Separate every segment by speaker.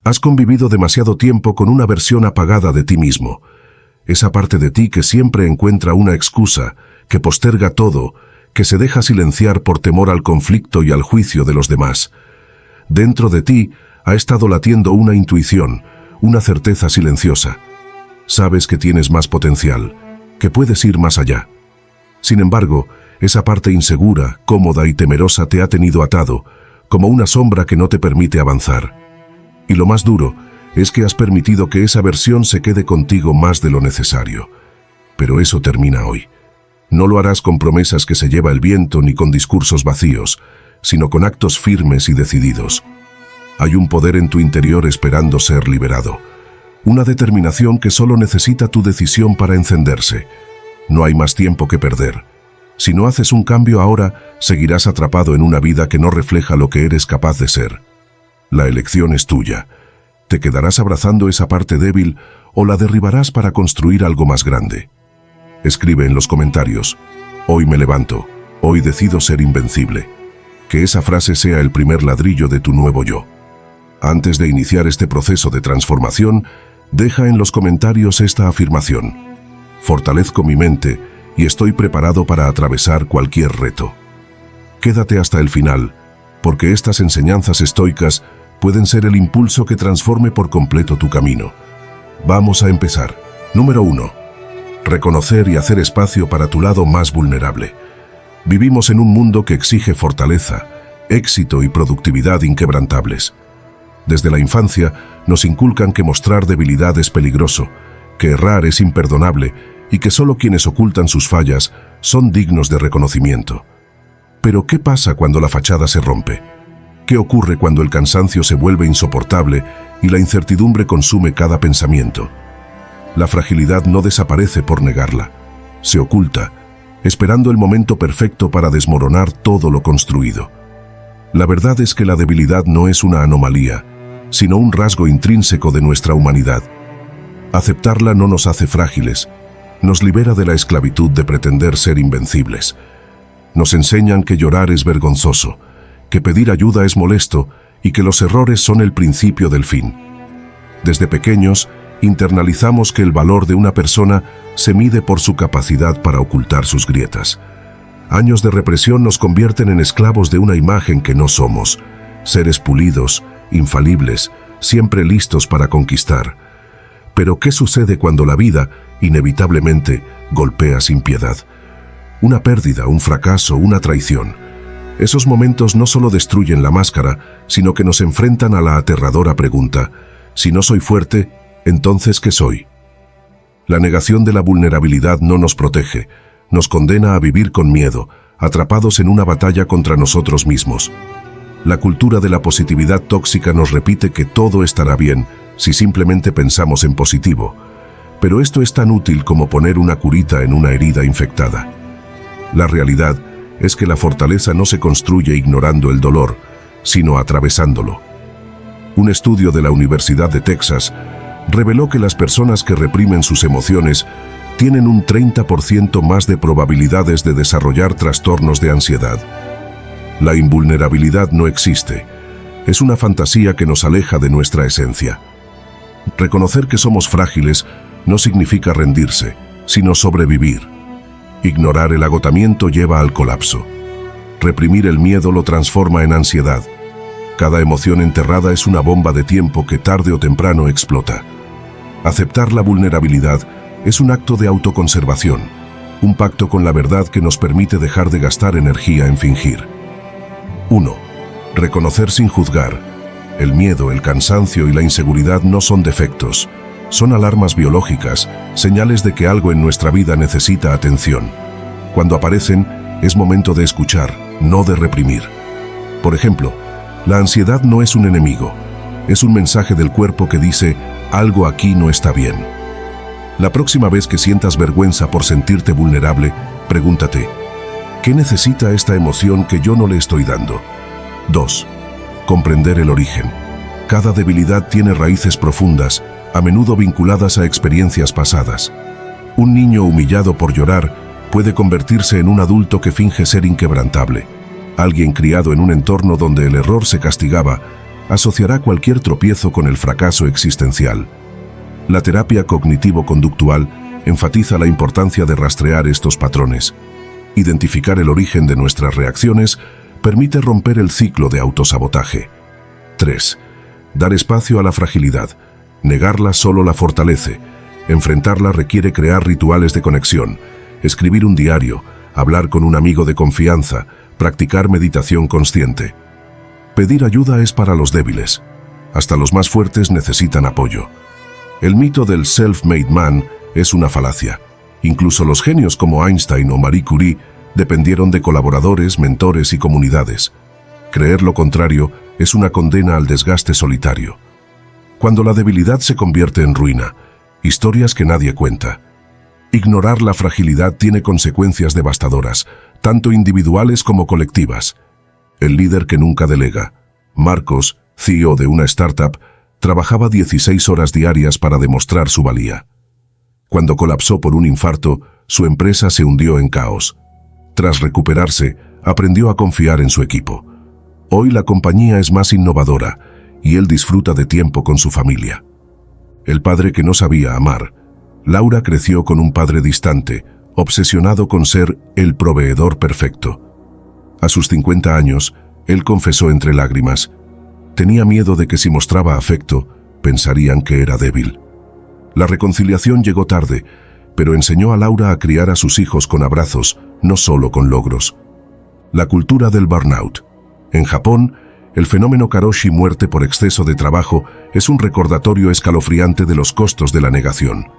Speaker 1: Has convivido demasiado tiempo con una versión apagada de ti mismo. Esa parte de ti que siempre encuentra una excusa, que posterga todo, que se deja silenciar por temor al conflicto y al juicio de los demás. Dentro de ti ha estado latiendo una intuición, una certeza silenciosa. Sabes que tienes más potencial, que puedes ir más allá. Sin embargo, esa parte insegura, cómoda y temerosa te ha tenido atado, como una sombra que no te permite avanzar. Y lo más duro es que has permitido que esa versión se quede contigo más de lo necesario. Pero eso termina hoy. No lo harás con promesas que se lleva el viento ni con discursos vacíos, sino con actos firmes y decididos. Hay un poder en tu interior esperando ser liberado. Una determinación que solo necesita tu decisión para encenderse. No hay más tiempo que perder. Si no haces un cambio ahora, seguirás atrapado en una vida que no refleja lo que eres capaz de ser. La elección es tuya. ¿Te quedarás abrazando esa parte débil o la derribarás para construir algo más grande? Escribe en los comentarios: hoy me levanto, hoy decido ser invencible. Que esa frase sea el primer ladrillo de tu nuevo yo. Antes de iniciar este proceso de transformación, deja en los comentarios esta afirmación: fortalezco mi mente y estoy preparado para atravesar cualquier reto. Quédate hasta el final, porque estas enseñanzas estoicas pueden ser el impulso que transforme por completo tu camino. Vamos a empezar. Número 1. Reconocer y hacer espacio para tu lado más vulnerable. Vivimos en un mundo que exige fortaleza, éxito y productividad inquebrantables. Desde la infancia nos inculcan que mostrar debilidad es peligroso, que errar es imperdonable y que solo quienes ocultan sus fallas son dignos de reconocimiento. Pero ¿qué pasa cuando la fachada se rompe? ¿Qué ocurre cuando el cansancio se vuelve insoportable y la incertidumbre consume cada pensamiento? La fragilidad no desaparece por negarla, se oculta, esperando el momento perfecto para desmoronar todo lo construido. La verdad es que la debilidad no es una anomalía, sino un rasgo intrínseco de nuestra humanidad. Aceptarla no nos hace frágiles, nos libera de la esclavitud de pretender ser invencibles. Nos enseñan que llorar es vergonzoso, que pedir ayuda es molesto y que los errores son el principio del fin. Desde pequeños, internalizamos que el valor de una persona se mide por su capacidad para ocultar sus grietas. Años de represión nos convierten en esclavos de una imagen que no somos, seres pulidos, infalibles, siempre listos para conquistar. Pero ¿qué sucede cuando la vida, inevitablemente, golpea sin piedad? Una pérdida, un fracaso, una traición. Esos momentos no solo destruyen la máscara, sino que nos enfrentan a la aterradora pregunta: si no soy fuerte, ¿entonces qué soy? La negación de la vulnerabilidad no nos protege, nos condena a vivir con miedo, atrapados en una batalla contra nosotros mismos. La cultura de la positividad tóxica nos repite que todo estará bien si simplemente pensamos en positivo, pero esto es tan útil como poner una curita en una herida infectada. La realidad es que la fortaleza no se construye ignorando el dolor, sino atravesándolo. Un estudio de la Universidad de Texas reveló que las personas que reprimen sus emociones tienen un 30% más de probabilidades de desarrollar trastornos de ansiedad. La invulnerabilidad no existe. Es una fantasía que nos aleja de nuestra esencia. Reconocer que somos frágiles no significa rendirse, sino sobrevivir. Ignorar el agotamiento lleva al colapso. Reprimir el miedo lo transforma en ansiedad. Cada emoción enterrada es una bomba de tiempo que tarde o temprano explota. Aceptar la vulnerabilidad es un acto de autoconservación, un pacto con la verdad que nos permite dejar de gastar energía en fingir. 1. Reconocer sin juzgar. El miedo, el cansancio y la inseguridad no son defectos. Son alarmas biológicas, señales de que algo en nuestra vida necesita atención. Cuando aparecen, es momento de escuchar, no de reprimir. Por ejemplo, la ansiedad no es un enemigo, es un mensaje del cuerpo que dice: algo aquí no está bien. La próxima vez que sientas vergüenza por sentirte vulnerable, pregúntate: ¿qué necesita esta emoción que yo no le estoy dando? 2. Comprender el origen. Cada debilidad tiene raíces profundas, a menudo vinculadas a experiencias pasadas. Un niño humillado por llorar puede convertirse en un adulto que finge ser inquebrantable. Alguien criado en un entorno donde el error se castigaba asociará cualquier tropiezo con el fracaso existencial. La terapia cognitivo-conductual enfatiza la importancia de rastrear estos patrones. Identificar el origen de nuestras reacciones permite romper el ciclo de autosabotaje. 3. Dar espacio a la fragilidad. Negarla solo la fortalece. Enfrentarla requiere crear rituales de conexión, escribir un diario, hablar con un amigo de confianza, practicar meditación consciente. Pedir ayuda es para los débiles. Hasta los más fuertes necesitan apoyo. El mito del self-made man es una falacia. Incluso los genios como Einstein o Marie Curie dependieron de colaboradores, mentores y comunidades. Creer lo contrario es una condena al desgaste solitario. Cuando la debilidad se convierte en ruina, historias que nadie cuenta. Ignorar la fragilidad tiene consecuencias devastadoras, tanto individuales como colectivas. El líder que nunca delega. Marcos, CEO de una startup, trabajaba 16 horas diarias para demostrar su valía. Cuando colapsó por un infarto, su empresa se hundió en caos. Tras recuperarse, aprendió a confiar en su equipo. Hoy la compañía es más innovadora y él disfruta de tiempo con su familia. El padre que no sabía amar. Laura creció con un padre distante, obsesionado con ser el proveedor perfecto. A sus 50 años, él confesó entre lágrimas. Tenía miedo de que si mostraba afecto, pensarían que era débil. La reconciliación llegó tarde, pero enseñó a Laura a criar a sus hijos con abrazos, no solo con logros. La cultura del burnout. En Japón, el fenómeno karoshi, muerte por exceso de trabajo, es un recordatorio escalofriante de los costos de la negación.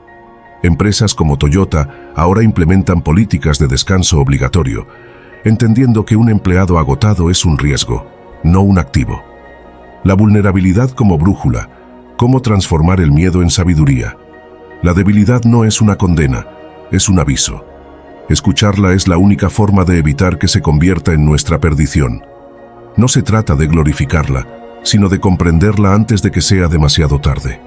Speaker 1: Empresas como Toyota ahora implementan políticas de descanso obligatorio, entendiendo que un empleado agotado es un riesgo, no un activo. La vulnerabilidad como brújula. Cómo transformar el miedo en sabiduría. La debilidad no es una condena, es un aviso. Escucharla es la única forma de evitar que se convierta en nuestra perdición. No se trata de glorificarla, sino de comprenderla antes de que sea demasiado tarde.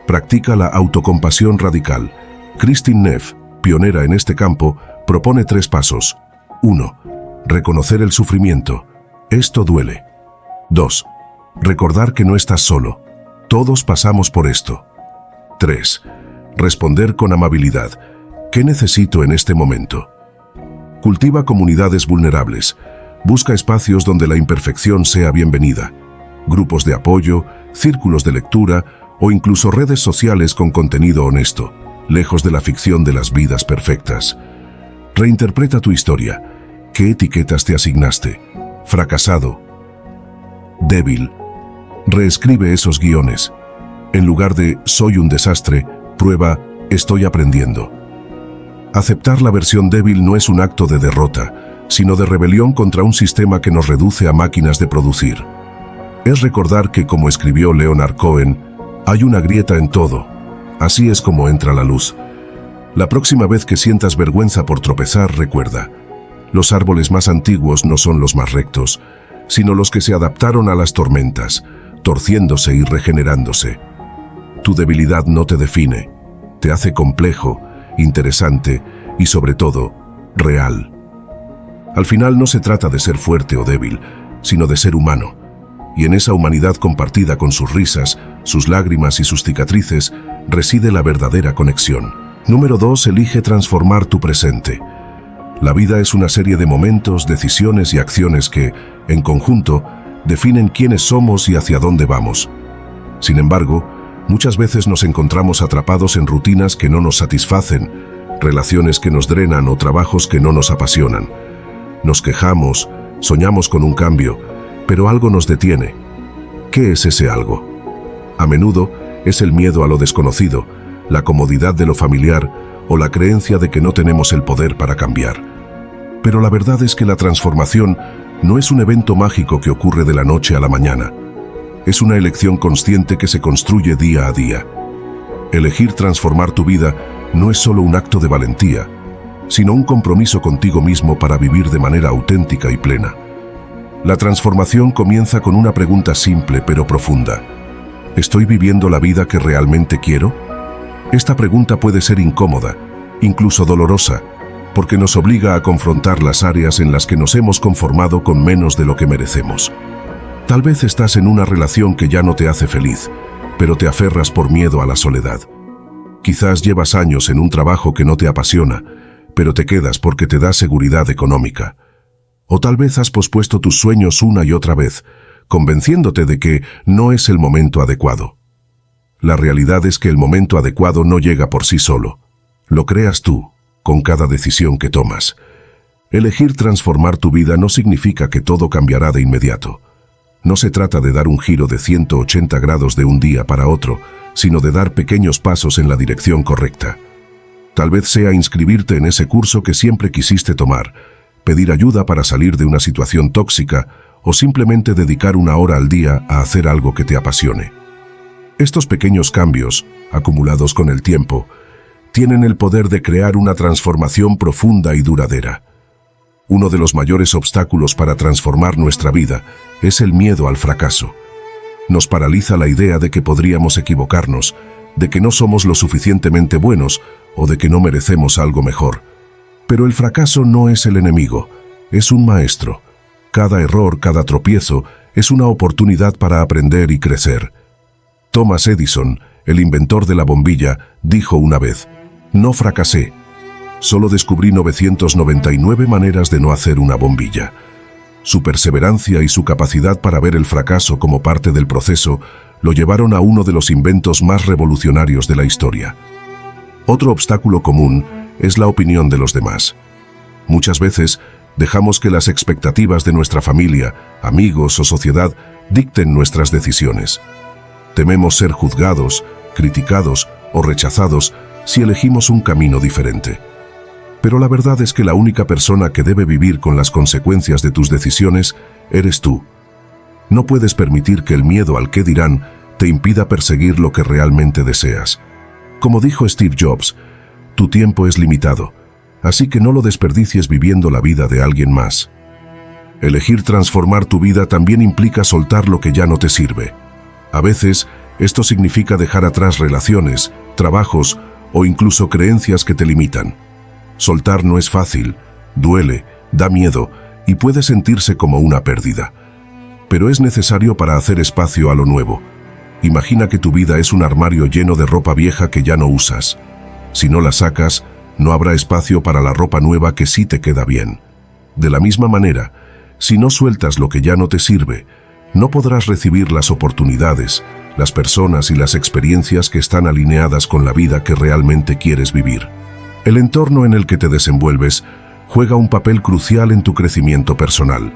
Speaker 1: Practica la autocompasión radical. Kristin Neff, pionera en este campo, propone 3 pasos. 1. Reconocer el sufrimiento. Esto duele. 2. Recordar que no estás solo. Todos pasamos por esto. 3. Responder con amabilidad. ¿Qué necesito en este momento? Cultiva comunidades vulnerables. Busca espacios donde la imperfección sea bienvenida. Grupos de apoyo, círculos de lectura o incluso redes sociales con contenido honesto, lejos de la ficción de las vidas perfectas. Reinterpreta tu historia. ¿Qué etiquetas te asignaste? Fracasado. Débil. Reescribe esos guiones. En lugar de soy un desastre, prueba estoy aprendiendo. Aceptar la versión débil no es un acto de derrota, sino de rebelión contra un sistema que nos reduce a máquinas de producir. Es recordar que, como escribió Leonard Cohen, hay una grieta en todo. Así es como entra la luz. La próxima vez que sientas vergüenza por tropezar, recuerda, los árboles más antiguos no son los más rectos, sino los que se adaptaron a las tormentas, torciéndose y regenerándose. Tu debilidad no te define, te hace complejo, interesante y, sobre todo, real. Al final no se trata de ser fuerte o débil, sino de ser humano. Y en esa humanidad compartida con sus risas, sus lágrimas y sus cicatrices, reside la verdadera conexión. Número 2. Elige transformar tu presente. La vida es una serie de momentos, decisiones y acciones que, en conjunto, definen quiénes somos y hacia dónde vamos. Sin embargo, muchas veces nos encontramos atrapados en rutinas que no nos satisfacen, relaciones que nos drenan o trabajos que no nos apasionan. Nos quejamos, soñamos con un cambio, pero algo nos detiene. ¿Qué es ese algo? A menudo es el miedo a lo desconocido, la comodidad de lo familiar o la creencia de que no tenemos el poder para cambiar. Pero la verdad es que la transformación no es un evento mágico que ocurre de la noche a la mañana. Es una elección consciente que se construye día a día. Elegir transformar tu vida no es solo un acto de valentía, sino un compromiso contigo mismo para vivir de manera auténtica y plena. La transformación comienza con una pregunta simple pero profunda. ¿Estoy viviendo la vida que realmente quiero? Esta pregunta puede ser incómoda, incluso dolorosa, porque nos obliga a confrontar las áreas en las que nos hemos conformado con menos de lo que merecemos. Tal vez estás en una relación que ya no te hace feliz, pero te aferras por miedo a la soledad. Quizás llevas años en un trabajo que no te apasiona, pero te quedas porque te da seguridad económica. O tal vez has pospuesto tus sueños una y otra vez, convenciéndote de que no es el momento adecuado. La realidad es que el momento adecuado no llega por sí solo. Lo creas tú, con cada decisión que tomas. Elegir transformar tu vida no significa que todo cambiará de inmediato. No se trata de dar un giro de 180 grados de un día para otro, sino de dar pequeños pasos en la dirección correcta. Tal vez sea inscribirte en ese curso que siempre quisiste tomar, pedir ayuda para salir de una situación tóxica o simplemente dedicar una hora al día a hacer algo que te apasione. Estos pequeños cambios, acumulados con el tiempo, tienen el poder de crear una transformación profunda y duradera. Uno de los mayores obstáculos para transformar nuestra vida es el miedo al fracaso. Nos paraliza la idea de que podríamos equivocarnos, de que no somos lo suficientemente buenos o de que no merecemos algo mejor. Pero el fracaso no es el enemigo, es un maestro. Cada error, cada tropiezo, es una oportunidad para aprender y crecer. Thomas Edison, el inventor de la bombilla, dijo una vez: «No fracasé. Solo descubrí 999 maneras de no hacer una bombilla». Su perseverancia y su capacidad para ver el fracaso como parte del proceso lo llevaron a uno de los inventos más revolucionarios de la historia. Otro obstáculo común es la opinión de los demás. Muchas veces dejamos que las expectativas de nuestra familia, amigos o sociedad dicten nuestras decisiones. Tememos ser juzgados, criticados o rechazados si elegimos un camino diferente. Pero la verdad es que la única persona que debe vivir con las consecuencias de tus decisiones eres tú. No puedes permitir que el miedo al qué dirán te impida perseguir lo que realmente deseas. Como dijo Steve Jobs, tu tiempo es limitado, así que no lo desperdicies viviendo la vida de alguien más. Elegir transformar tu vida también implica soltar lo que ya no te sirve. A veces, esto significa dejar atrás relaciones, trabajos o incluso creencias que te limitan. Soltar no es fácil, duele, da miedo y puede sentirse como una pérdida. Pero es necesario para hacer espacio a lo nuevo. Imagina que tu vida es un armario lleno de ropa vieja que ya no usas. Si no la sacas, no habrá espacio para la ropa nueva que sí te queda bien. De la misma manera, si no sueltas lo que ya no te sirve, no podrás recibir las oportunidades, las personas y las experiencias que están alineadas con la vida que realmente quieres vivir. El entorno en el que te desenvuelves juega un papel crucial en tu crecimiento personal.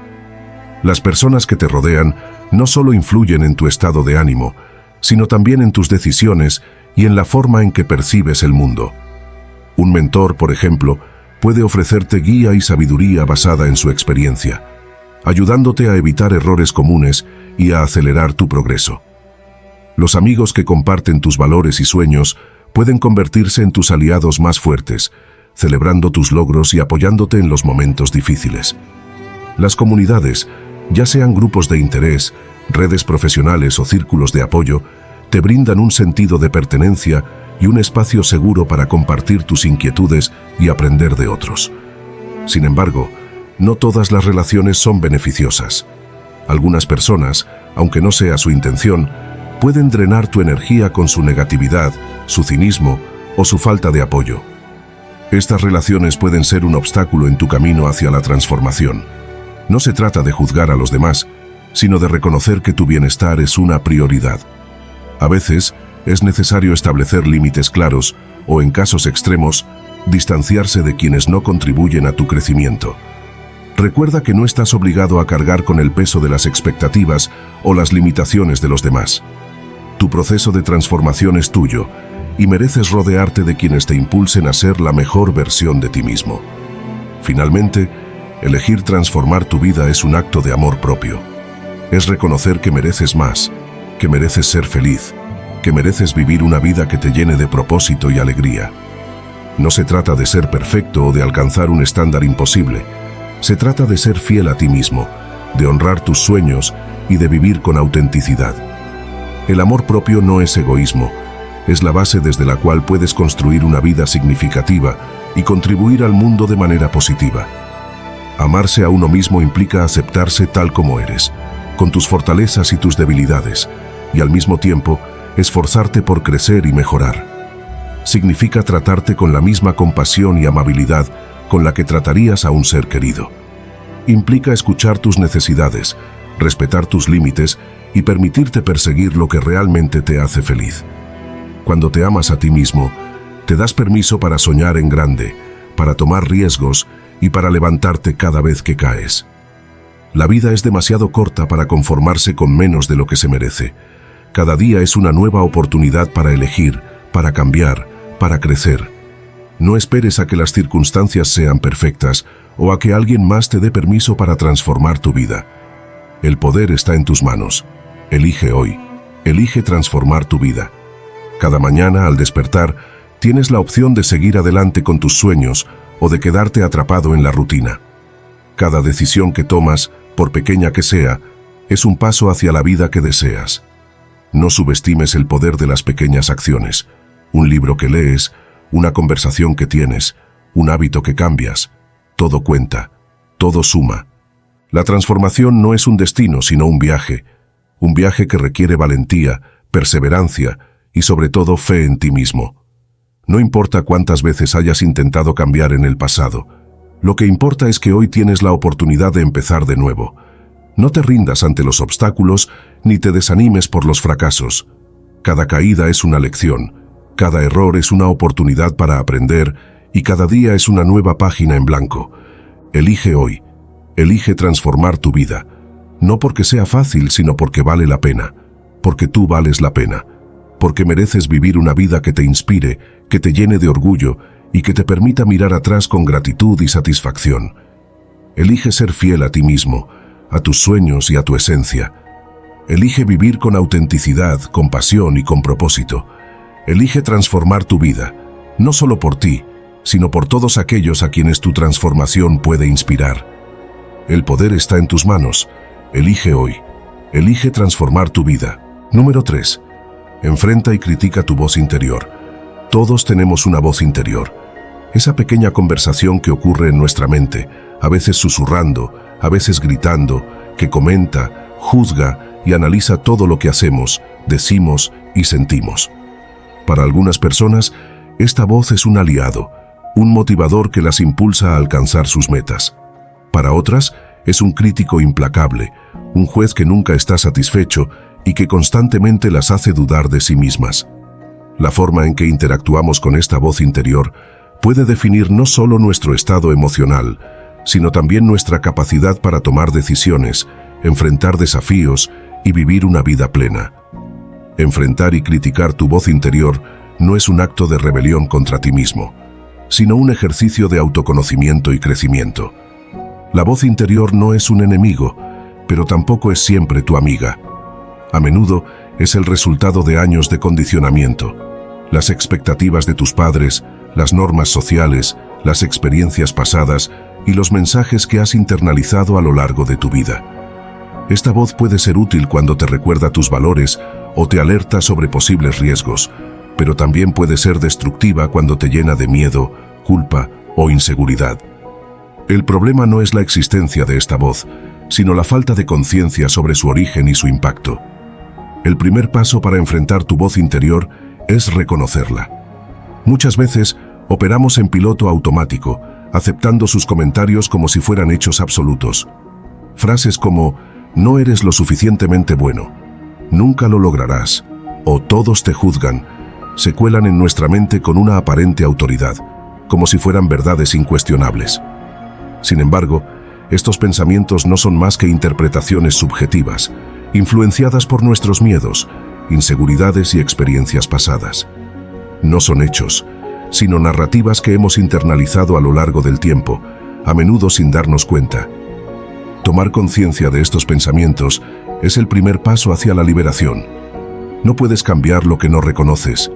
Speaker 1: Las personas que te rodean no solo influyen en tu estado de ánimo, sino también en tus decisiones y en la forma en que percibes el mundo. Un mentor, por ejemplo, puede ofrecerte guía y sabiduría basada en su experiencia, ayudándote a evitar errores comunes y a acelerar tu progreso. Los amigos que comparten tus valores y sueños pueden convertirse en tus aliados más fuertes, celebrando tus logros y apoyándote en los momentos difíciles. Las comunidades, ya sean grupos de interés, redes profesionales o círculos de apoyo, te brindan un sentido de pertenencia y un espacio seguro para compartir tus inquietudes y aprender de otros. Sin embargo, no todas las relaciones son beneficiosas. Algunas personas, aunque no sea su intención, pueden drenar tu energía con su negatividad, su cinismo o su falta de apoyo. Estas relaciones pueden ser un obstáculo en tu camino hacia la transformación. No se trata de juzgar a los demás, sino de reconocer que tu bienestar es una prioridad. A veces, es necesario establecer límites claros o, en casos extremos, distanciarse de quienes no contribuyen a tu crecimiento. Recuerda que no estás obligado a cargar con el peso de las expectativas o las limitaciones de los demás. Tu proceso de transformación es tuyo y mereces rodearte de quienes te impulsen a ser la mejor versión de ti mismo. Finalmente, elegir transformar tu vida es un acto de amor propio. Es reconocer que mereces más, que mereces ser feliz, que mereces vivir una vida que te llene de propósito y alegría. No se trata de ser perfecto o de alcanzar un estándar imposible. Se trata de ser fiel a ti mismo, de honrar tus sueños y de vivir con autenticidad. El amor propio no es egoísmo, es la base desde la cual puedes construir una vida significativa y contribuir al mundo de manera positiva. Amarse a uno mismo implica aceptarse tal como eres, con tus fortalezas y tus debilidades, y al mismo tiempo esforzarte por crecer y mejorar. Significa tratarte con la misma compasión y amabilidad con la que tratarías a un ser querido. Implica escuchar tus necesidades, respetar tus límites y permitirte perseguir lo que realmente te hace feliz. Cuando te amas a ti mismo, te das permiso para soñar en grande, para tomar riesgos y para levantarte cada vez que caes. La vida es demasiado corta para conformarse con menos de lo que se merece. Cada día es una nueva oportunidad para elegir, para cambiar, para crecer. No esperes a que las circunstancias sean perfectas o a que alguien más te dé permiso para transformar tu vida. El poder está en tus manos. Elige hoy. Elige transformar tu vida. Cada mañana, al despertar, tienes la opción de seguir adelante con tus sueños o de quedarte atrapado en la rutina. Cada decisión que tomas, por pequeña que sea, es un paso hacia la vida que deseas. No subestimes el poder de las pequeñas acciones. Un libro que lees, una conversación que tienes, un hábito que cambias. Todo cuenta, todo suma. La transformación no es un destino, sino un viaje que requiere valentía, perseverancia y sobre todo fe en ti mismo. No importa cuántas veces hayas intentado cambiar en el pasado, lo que importa es que hoy tienes la oportunidad de empezar de nuevo. No te rindas ante los obstáculos ni te desanimes por los fracasos. Cada caída es una lección, cada error es una oportunidad para aprender y cada día es una nueva página en blanco. Elige hoy, elige transformar tu vida, no porque sea fácil, sino porque vale la pena, porque tú vales la pena, porque mereces vivir una vida que te inspire, que te llene de orgullo y que te permita mirar atrás con gratitud y satisfacción. Elige ser fiel a ti mismo, a tus sueños y a tu esencia. Elige vivir con autenticidad, con pasión y con propósito. Elige transformar tu vida, no solo por ti, sino por todos aquellos a quienes tu transformación puede inspirar. El poder está en tus manos. Elige hoy. Elige transformar tu vida. Número 3. Enfrenta y critica tu voz interior. Todos tenemos una voz interior. Esa pequeña conversación que ocurre en nuestra mente, a veces susurrando, a veces gritando, que comenta, juzga y analiza todo lo que hacemos, decimos y sentimos. Para algunas personas, esta voz es un aliado, un motivador que las impulsa a alcanzar sus metas. Para otras, es un crítico implacable, un juez que nunca está satisfecho y que constantemente las hace dudar de sí mismas. La forma en que interactuamos con esta voz interior puede definir no solo nuestro estado emocional, sino también nuestra capacidad para tomar decisiones, enfrentar desafíos y vivir una vida plena. Enfrentar y criticar tu voz interior no es un acto de rebelión contra ti mismo, sino un ejercicio de autoconocimiento y crecimiento. La voz interior no es un enemigo, pero tampoco es siempre tu amiga. A menudo es el resultado de años de condicionamiento. Las expectativas de tus padres, las normas sociales, las experiencias pasadas y los mensajes que has internalizado a lo largo de tu vida. Esta voz puede ser útil cuando te recuerda tus valores o te alerta sobre posibles riesgos, pero también puede ser destructiva cuando te llena de miedo, culpa o inseguridad. El problema no es la existencia de esta voz, sino la falta de conciencia sobre su origen y su impacto. El primer paso para enfrentar tu voz interior es reconocerla. Muchas veces operamos en piloto automático, aceptando sus comentarios como si fueran hechos absolutos. Frases como "no eres lo suficientemente bueno", "nunca lo lograrás" o "todos te juzgan" se cuelan en nuestra mente con una aparente autoridad, como si fueran verdades incuestionables. Sin embargo, estos pensamientos no son más que interpretaciones subjetivas, influenciadas por nuestros miedos, inseguridades y experiencias pasadas. No son hechos, sino narrativas que hemos internalizado a lo largo del tiempo, a menudo sin darnos cuenta. Tomar conciencia de estos pensamientos es el primer paso hacia la liberación. No puedes cambiar lo que no reconoces,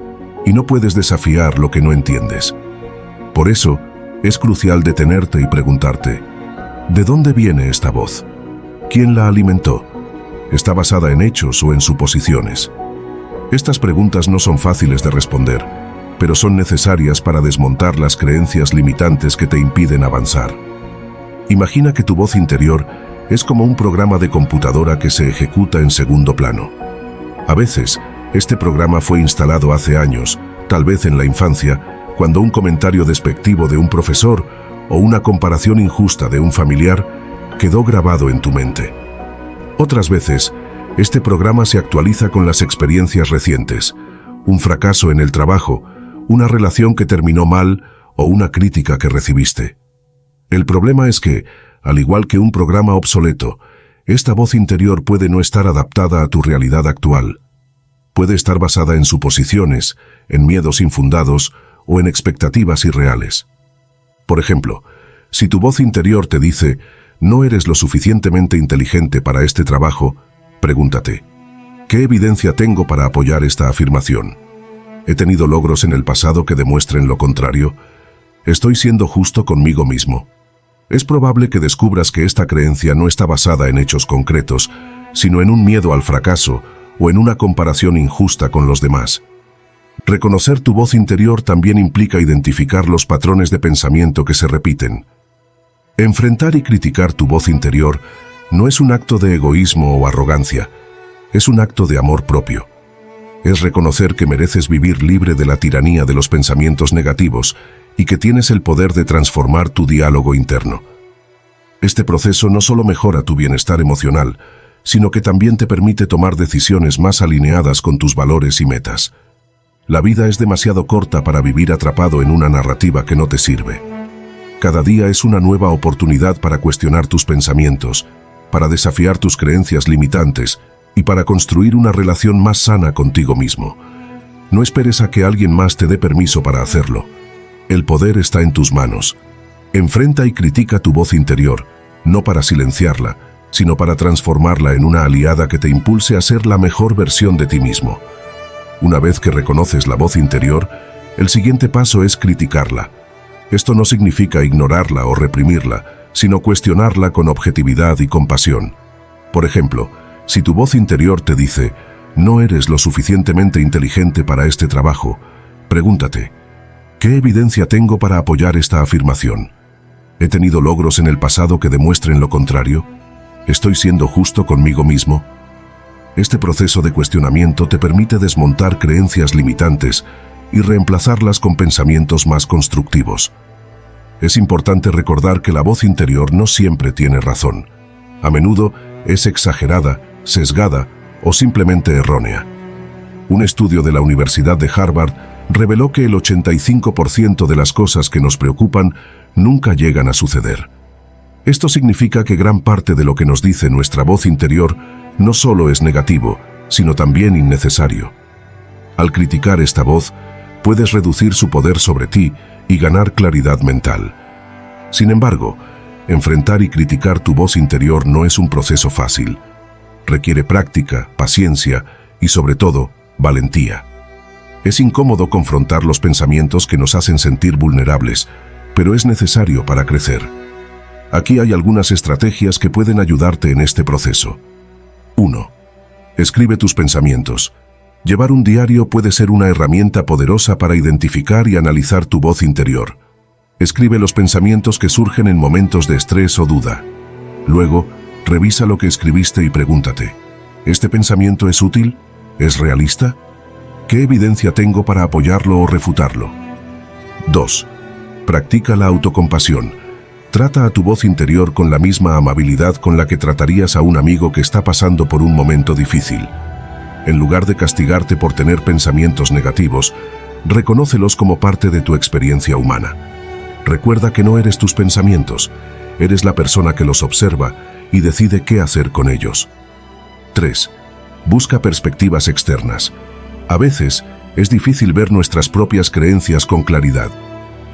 Speaker 1: y no puedes desafiar lo que no entiendes. Por eso, es crucial detenerte y preguntarte, ¿de dónde viene esta voz? ¿Quién la alimentó? ¿Está basada en hechos o en suposiciones? Estas preguntas no son fáciles de responder, pero son necesarias para desmontar las creencias limitantes que te impiden avanzar. Imagina que tu voz interior Es como un programa de computadora que se ejecuta en segundo plano. A veces, este programa fue instalado hace años, tal vez en la infancia, cuando un comentario despectivo de un profesor o una comparación injusta de un familiar quedó grabado en tu mente. Otras veces, este programa se actualiza con las experiencias recientes, un fracaso en el trabajo, una relación que terminó mal o una crítica que recibiste. El problema es que, al igual que un programa obsoleto, esta voz interior puede no estar adaptada a tu realidad actual. Puede estar basada en suposiciones, en miedos infundados o en expectativas irreales. Por ejemplo, si tu voz interior te dice, no eres lo suficientemente inteligente para este trabajo, pregúntate, ¿qué evidencia tengo para apoyar esta afirmación? ¿He tenido logros en el pasado que demuestren lo contrario? ¿Estoy siendo justo conmigo mismo? Es probable que descubras que esta creencia no está basada en hechos concretos, sino en un miedo al fracaso o en una comparación injusta con los demás. Reconocer tu voz interior también implica identificar los patrones de pensamiento que se repiten. Enfrentar y criticar tu voz interior no es un acto de egoísmo o arrogancia, es un acto de amor propio. Es reconocer que mereces vivir libre de la tiranía de los pensamientos negativos y que tienes el poder de transformar tu diálogo interno. Este proceso no solo mejora tu bienestar emocional, sino que también te permite tomar decisiones más alineadas con tus valores y metas. La vida es demasiado corta para vivir atrapado en una narrativa que no te sirve. Cada día es una nueva oportunidad para cuestionar tus pensamientos, para desafiar tus creencias limitantes y para construir una relación más sana contigo mismo. No esperes a que alguien más te dé permiso para hacerlo. El poder está en tus manos. Enfrenta y critica tu voz interior, no para silenciarla, sino para transformarla en una aliada que te impulse a ser la mejor versión de ti mismo. Una vez que reconoces la voz interior, el siguiente paso es criticarla. Esto no significa ignorarla o reprimirla, sino cuestionarla con objetividad y compasión. Por ejemplo, si tu voz interior te dice, no eres lo suficientemente inteligente para este trabajo, pregúntate, ¿qué evidencia tengo para apoyar esta afirmación? ¿He tenido logros en el pasado que demuestren lo contrario? ¿Estoy siendo justo conmigo mismo? Este proceso de cuestionamiento te permite desmontar creencias limitantes y reemplazarlas con pensamientos más constructivos. Es importante recordar que la voz interior no siempre tiene razón. A menudo es exagerada, sesgada o simplemente errónea. Un estudio de la Universidad de Harvard reveló que el 85% de las cosas que nos preocupan nunca llegan a suceder. Esto significa que gran parte de lo que nos dice nuestra voz interior no solo es negativo, sino también innecesario. Al criticar esta voz, puedes reducir su poder sobre ti y ganar claridad mental. Sin embargo, enfrentar y criticar tu voz interior no es un proceso fácil. Requiere práctica, paciencia y, sobre todo, valentía. Es incómodo confrontar los pensamientos que nos hacen sentir vulnerables, pero es necesario para crecer. Aquí hay algunas estrategias que pueden ayudarte en este proceso. 1. Escribe tus pensamientos. Llevar un diario puede ser una herramienta poderosa para identificar y analizar tu voz interior. Escribe los pensamientos que surgen en momentos de estrés o duda. Luego, revisa lo que escribiste y pregúntate, ¿este pensamiento es útil? ¿Es realista? ¿Qué evidencia tengo para apoyarlo o refutarlo? 2. Practica la autocompasión. Trata a tu voz interior con la misma amabilidad con la que tratarías a un amigo que está pasando por un momento difícil. En lugar de castigarte por tener pensamientos negativos, reconócelos como parte de tu experiencia humana. Recuerda que no eres tus pensamientos, eres la persona que los observa y decide qué hacer con ellos. 3. Busca perspectivas externas. A veces, es difícil ver nuestras propias creencias con claridad.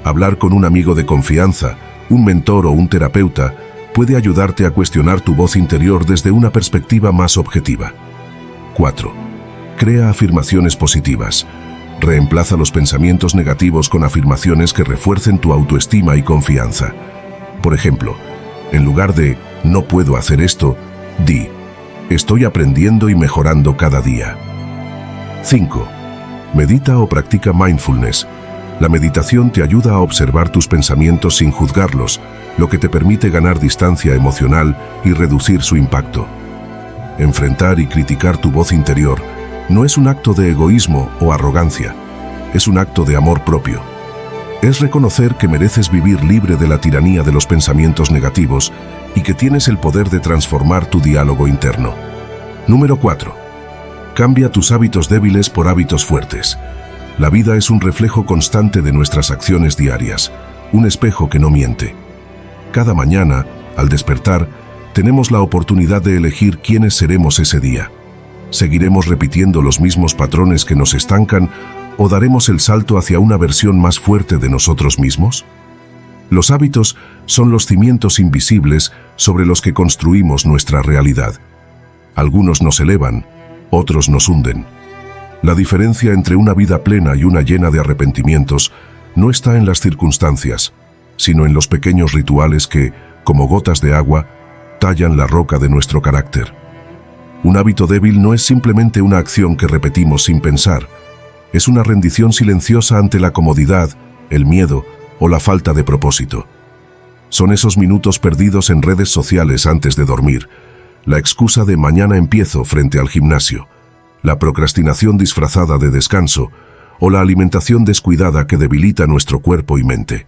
Speaker 1: Hablar con un amigo de confianza, un mentor o un terapeuta puede ayudarte a cuestionar tu voz interior desde una perspectiva más objetiva. 4. Crea afirmaciones positivas. Reemplaza los pensamientos negativos con afirmaciones que refuercen tu autoestima y confianza. Por ejemplo, en lugar de «no puedo hacer esto», di «estoy aprendiendo y mejorando cada día». 5. Medita o practica mindfulness. La meditación te ayuda a observar tus pensamientos sin juzgarlos, lo que te permite ganar distancia emocional y reducir su impacto. Enfrentar y criticar tu voz interior no es un acto de egoísmo o arrogancia, es un acto de amor propio. Es reconocer que mereces vivir libre de la tiranía de los pensamientos negativos y que tienes el poder de transformar tu diálogo interno. Número 4. Cambia tus hábitos débiles por hábitos fuertes. La vida es un reflejo constante de nuestras acciones diarias, un espejo que no miente. Cada mañana, al despertar, tenemos la oportunidad de elegir quiénes seremos ese día. ¿Seguiremos repitiendo los mismos patrones que nos estancan o daremos el salto hacia una versión más fuerte de nosotros mismos? Los hábitos son los cimientos invisibles sobre los que construimos nuestra realidad. Algunos nos elevan, otros nos hunden. La diferencia entre una vida plena y una llena de arrepentimientos no está en las circunstancias, sino en los pequeños rituales que, como gotas de agua, tallan la roca de nuestro carácter. Un hábito débil no es simplemente una acción que repetimos sin pensar, es una rendición silenciosa ante la comodidad, el miedo o la falta de propósito. Son esos minutos perdidos en redes sociales antes de dormir, la excusa de mañana empiezo frente al gimnasio, la procrastinación disfrazada de descanso o la alimentación descuidada que debilita nuestro cuerpo y mente.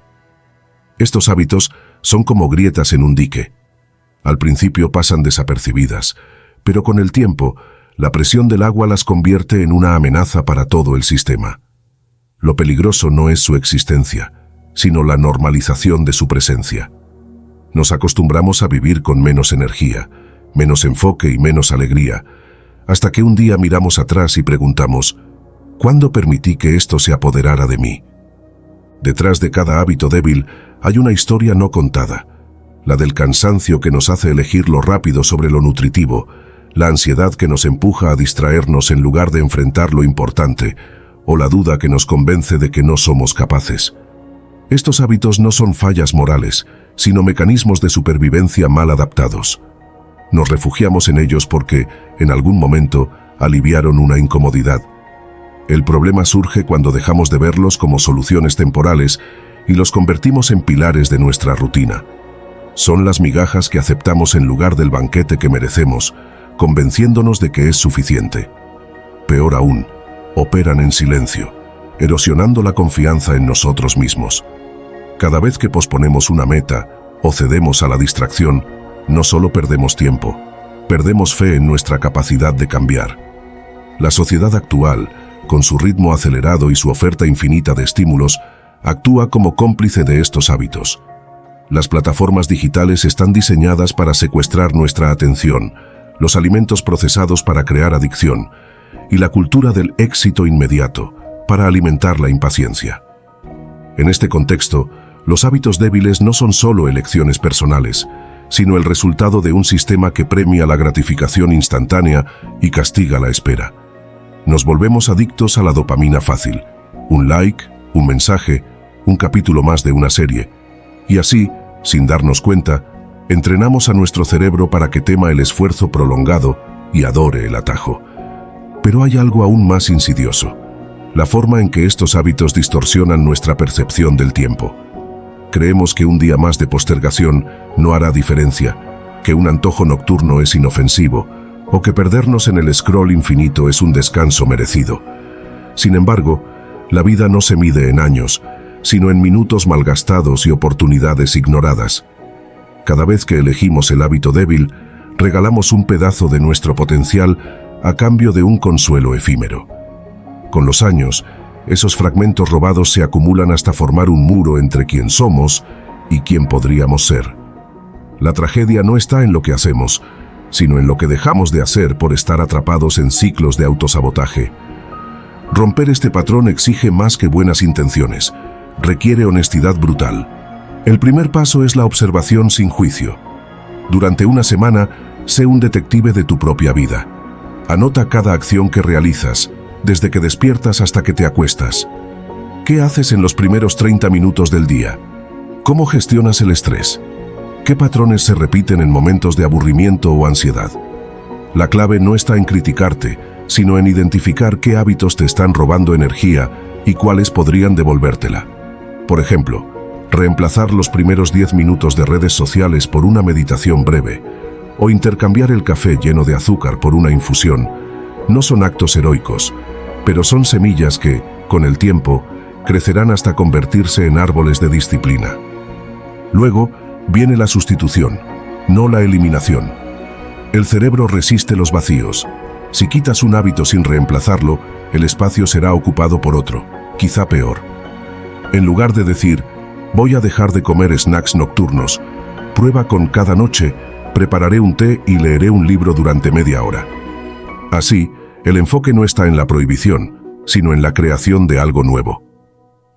Speaker 1: Estos hábitos son como grietas en un dique. Al principio pasan desapercibidas, pero con el tiempo, la presión del agua las convierte en una amenaza para todo el sistema. Lo peligroso no es su existencia, sino la normalización de su presencia. Nos acostumbramos a vivir con menos energía, menos enfoque y menos alegría, hasta que un día miramos atrás y preguntamos, ¿cuándo permití que esto se apoderara de mí? Detrás de cada hábito débil hay una historia no contada, la del cansancio que nos hace elegir lo rápido sobre lo nutritivo, la ansiedad que nos empuja a distraernos en lugar de enfrentar lo importante, o la duda que nos convence de que no somos capaces. Estos hábitos no son fallas morales, sino mecanismos de supervivencia mal adaptados. Nos refugiamos en ellos porque, en algún momento, aliviaron una incomodidad. El problema surge cuando dejamos de verlos como soluciones temporales y los convertimos en pilares de nuestra rutina. Son las migajas que aceptamos en lugar del banquete que merecemos, convenciéndonos de que es suficiente. Peor aún, operan en silencio, erosionando la confianza en nosotros mismos. Cada vez que posponemos una meta o cedemos a la distracción, no solo perdemos tiempo, perdemos fe en nuestra capacidad de cambiar. La sociedad actual, con su ritmo acelerado y su oferta infinita de estímulos, actúa como cómplice de estos hábitos. Las plataformas digitales están diseñadas para secuestrar nuestra atención, los alimentos procesados para crear adicción, y la cultura del éxito inmediato para alimentar la impaciencia. En este contexto, los hábitos débiles no son solo elecciones personales, sino el resultado de un sistema que premia la gratificación instantánea y castiga la espera. Nos volvemos adictos a la dopamina fácil, un like, un mensaje, un capítulo más de una serie, y así, sin darnos cuenta, entrenamos a nuestro cerebro para que tema el esfuerzo prolongado y adore el atajo. Pero hay algo aún más insidioso, la forma en que estos hábitos distorsionan nuestra percepción del tiempo. Creemos que un día más de postergación no hará diferencia, que un antojo nocturno es inofensivo, o que perdernos en el scroll infinito es un descanso merecido. Sin embargo, la vida no se mide en años, sino en minutos malgastados y oportunidades ignoradas. Cada vez que elegimos el hábito débil, regalamos un pedazo de nuestro potencial a cambio de un consuelo efímero. Con los años, esos fragmentos robados se acumulan hasta formar un muro entre quién somos y quién podríamos ser. La tragedia no está en lo que hacemos, sino en lo que dejamos de hacer por estar atrapados en ciclos de autosabotaje. Romper este patrón exige más que buenas intenciones, requiere honestidad brutal. El primer paso es la observación sin juicio. Durante una semana, sé un detective de tu propia vida. Anota cada acción que realizas, desde que despiertas hasta que te acuestas. ¿Qué haces en los primeros 30 minutos del día? ¿Cómo gestionas el estrés? ¿Qué patrones se repiten en momentos de aburrimiento o ansiedad? La clave no está en criticarte, sino en identificar qué hábitos te están robando energía y cuáles podrían devolvértela. Por ejemplo, reemplazar los primeros 10 minutos de redes sociales por una meditación breve, o intercambiar el café lleno de azúcar por una infusión, no son actos heroicos, pero son semillas que, con el tiempo, crecerán hasta convertirse en árboles de disciplina. Luego, viene la sustitución, no la eliminación. El cerebro resiste los vacíos. Si quitas un hábito sin reemplazarlo, el espacio será ocupado por otro, quizá peor. En lugar de decir, voy a dejar de comer snacks nocturnos, prueba con cada noche, prepararé un té y leeré un libro durante media hora. Así, el enfoque no está en la prohibición, sino en la creación de algo nuevo.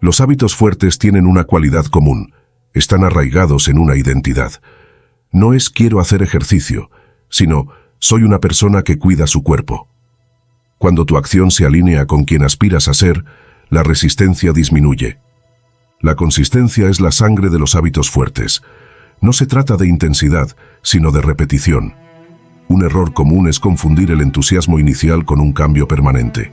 Speaker 1: Los hábitos fuertes tienen una cualidad común, están arraigados en una identidad. No es quiero hacer ejercicio, sino soy una persona que cuida su cuerpo. Cuando tu acción se alinea con quien aspiras a ser, la resistencia disminuye. La consistencia es la sangre de los hábitos fuertes. No se trata de intensidad, sino de repetición. Un error común es confundir el entusiasmo inicial con un cambio permanente.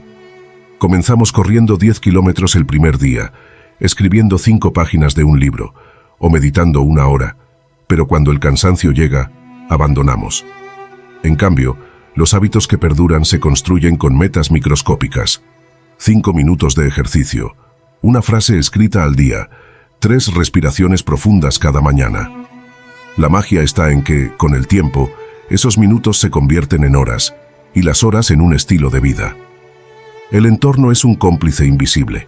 Speaker 1: Comenzamos corriendo 10 kilómetros el primer día, escribiendo 5 páginas de un libro, o meditando 1 hora, pero cuando el cansancio llega, abandonamos. En cambio, los hábitos que perduran se construyen con metas microscópicas. 5 minutos de ejercicio, una frase escrita al día, 3 respiraciones profundas cada mañana. La magia está en que, con el tiempo, esos minutos se convierten en horas, y las horas en un estilo de vida. El entorno es un cómplice invisible.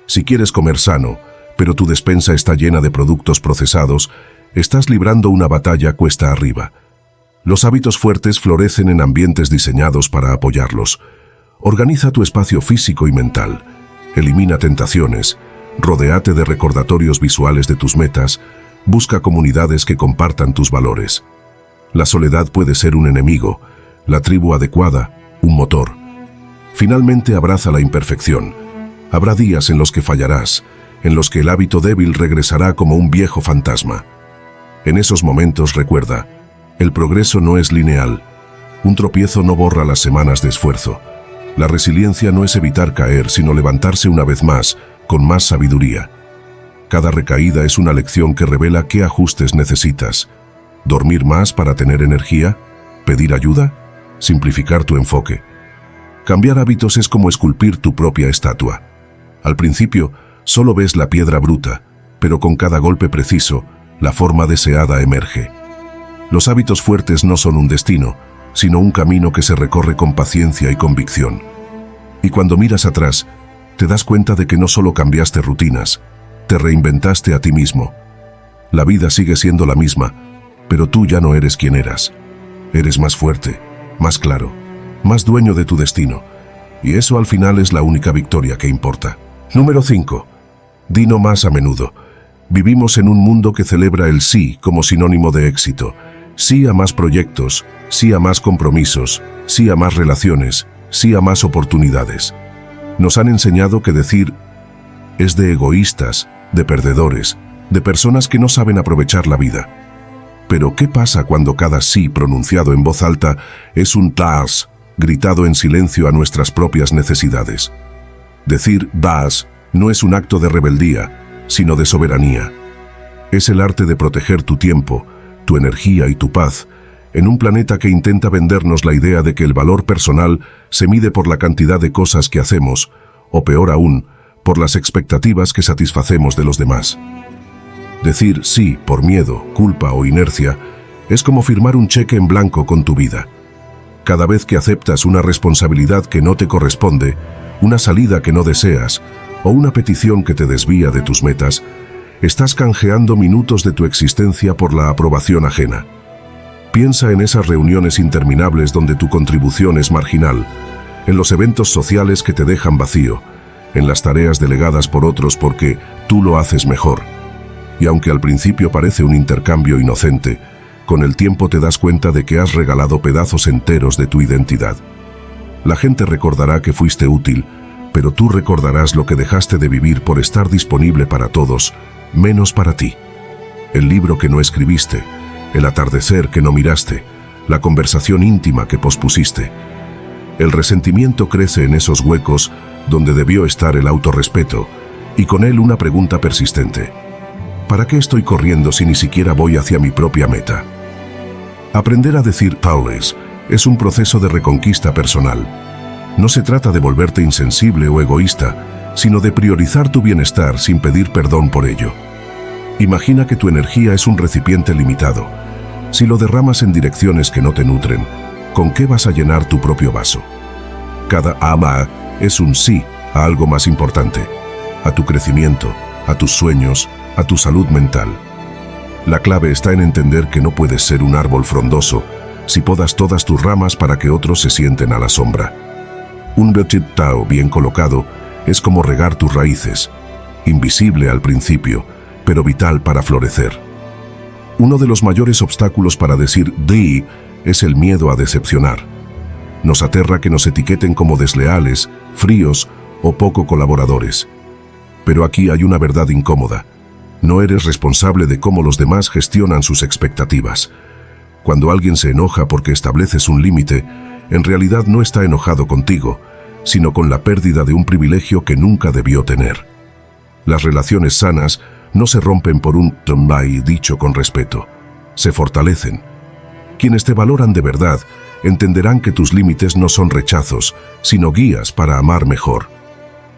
Speaker 1: Si quieres comer sano, pero tu despensa está llena de productos procesados, estás librando una batalla cuesta arriba. Los hábitos fuertes florecen en ambientes diseñados para apoyarlos. Organiza tu espacio físico y mental. Elimina tentaciones. Rodéate de recordatorios visuales de tus metas. Busca comunidades que compartan tus valores. La soledad puede ser un enemigo, la tribu adecuada, un motor. Finalmente abraza la imperfección. Habrá días en los que fallarás, en los que el hábito débil regresará como un viejo fantasma. En esos momentos recuerda, el progreso no es lineal. Un tropiezo no borra las semanas de esfuerzo. La resiliencia no es evitar caer, sino levantarse una vez más, con más sabiduría. Cada recaída es una lección que revela qué ajustes necesitas. ¿Dormir más para tener energía? ¿Pedir ayuda? Simplificar tu enfoque. Cambiar hábitos es como esculpir tu propia estatua. Al principio, solo ves la piedra bruta, pero con cada golpe preciso, la forma deseada emerge. Los hábitos fuertes no son un destino, sino un camino que se recorre con paciencia y convicción. Y cuando miras atrás, te das cuenta de que no solo cambiaste rutinas, te reinventaste a ti mismo. La vida sigue siendo la misma, pero tú ya no eres quien eras. Eres más fuerte, más claro, más dueño de tu destino. Y eso al final es la única victoria que importa. Número 5. Di no más a menudo. Vivimos en un mundo que celebra el sí como sinónimo de éxito. Sí a más proyectos, sí a más compromisos, sí a más relaciones, sí a más oportunidades. Nos han enseñado que decir es de egoístas, de perdedores, de personas que no saben aprovechar la vida. Pero ¿qué pasa cuando cada sí pronunciado en voz alta es un tas gritado en silencio a nuestras propias necesidades? Decir das no es un acto de rebeldía, sino de soberanía. Es el arte de proteger tu tiempo, tu energía y tu paz, en un planeta que intenta vendernos la idea de que el valor personal se mide por la cantidad de cosas que hacemos, o peor aún, por las expectativas que satisfacemos de los demás. Decir sí por miedo, culpa o inercia es como firmar un cheque en blanco con tu vida. Cada vez que aceptas una responsabilidad que no te corresponde, una salida que no deseas o una petición que te desvía de tus metas, estás canjeando minutos de tu existencia por la aprobación ajena. Piensa en esas reuniones interminables donde tu contribución es marginal, en los eventos sociales que te dejan vacío, en las tareas delegadas por otros porque tú lo haces mejor. Y aunque al principio parece un intercambio inocente, con el tiempo te das cuenta de que has regalado pedazos enteros de tu identidad. La gente recordará que fuiste útil, pero tú recordarás lo que dejaste de vivir por estar disponible para todos, menos para ti. El libro que no escribiste, el atardecer que no miraste, la conversación íntima que pospusiste. El resentimiento crece en esos huecos donde debió estar el autorrespeto, y con él una pregunta persistente. ¿Para qué estoy corriendo si ni siquiera voy hacia mi propia meta? Aprender a decir "Paules" es un proceso de reconquista personal. No se trata de volverte insensible o egoísta, sino de priorizar tu bienestar sin pedir perdón por ello. Imagina que tu energía es un recipiente limitado. Si lo derramas en direcciones que no te nutren, ¿con qué vas a llenar tu propio vaso? Cada ama es un sí a algo más importante, a tu crecimiento, a tus sueños, a tu salud mental. La clave está en entender que no puedes ser un árbol frondoso si podas todas tus ramas para que otros se sienten a la sombra. Un vegetao bien colocado es como regar tus raíces, invisible al principio, pero vital para florecer. Uno de los mayores obstáculos para decir "di" es el miedo a decepcionar. Nos aterra que nos etiqueten como desleales, fríos o poco colaboradores. Pero aquí hay una verdad incómoda. No eres responsable de cómo los demás gestionan sus expectativas. Cuando alguien se enoja porque estableces un límite, en realidad no está enojado contigo, sino con la pérdida de un privilegio que nunca debió tener. Las relaciones sanas no se rompen por un "tomai" dicho con respeto. Se fortalecen. Quienes te valoran de verdad entenderán que tus límites no son rechazos, sino guías para amar mejor.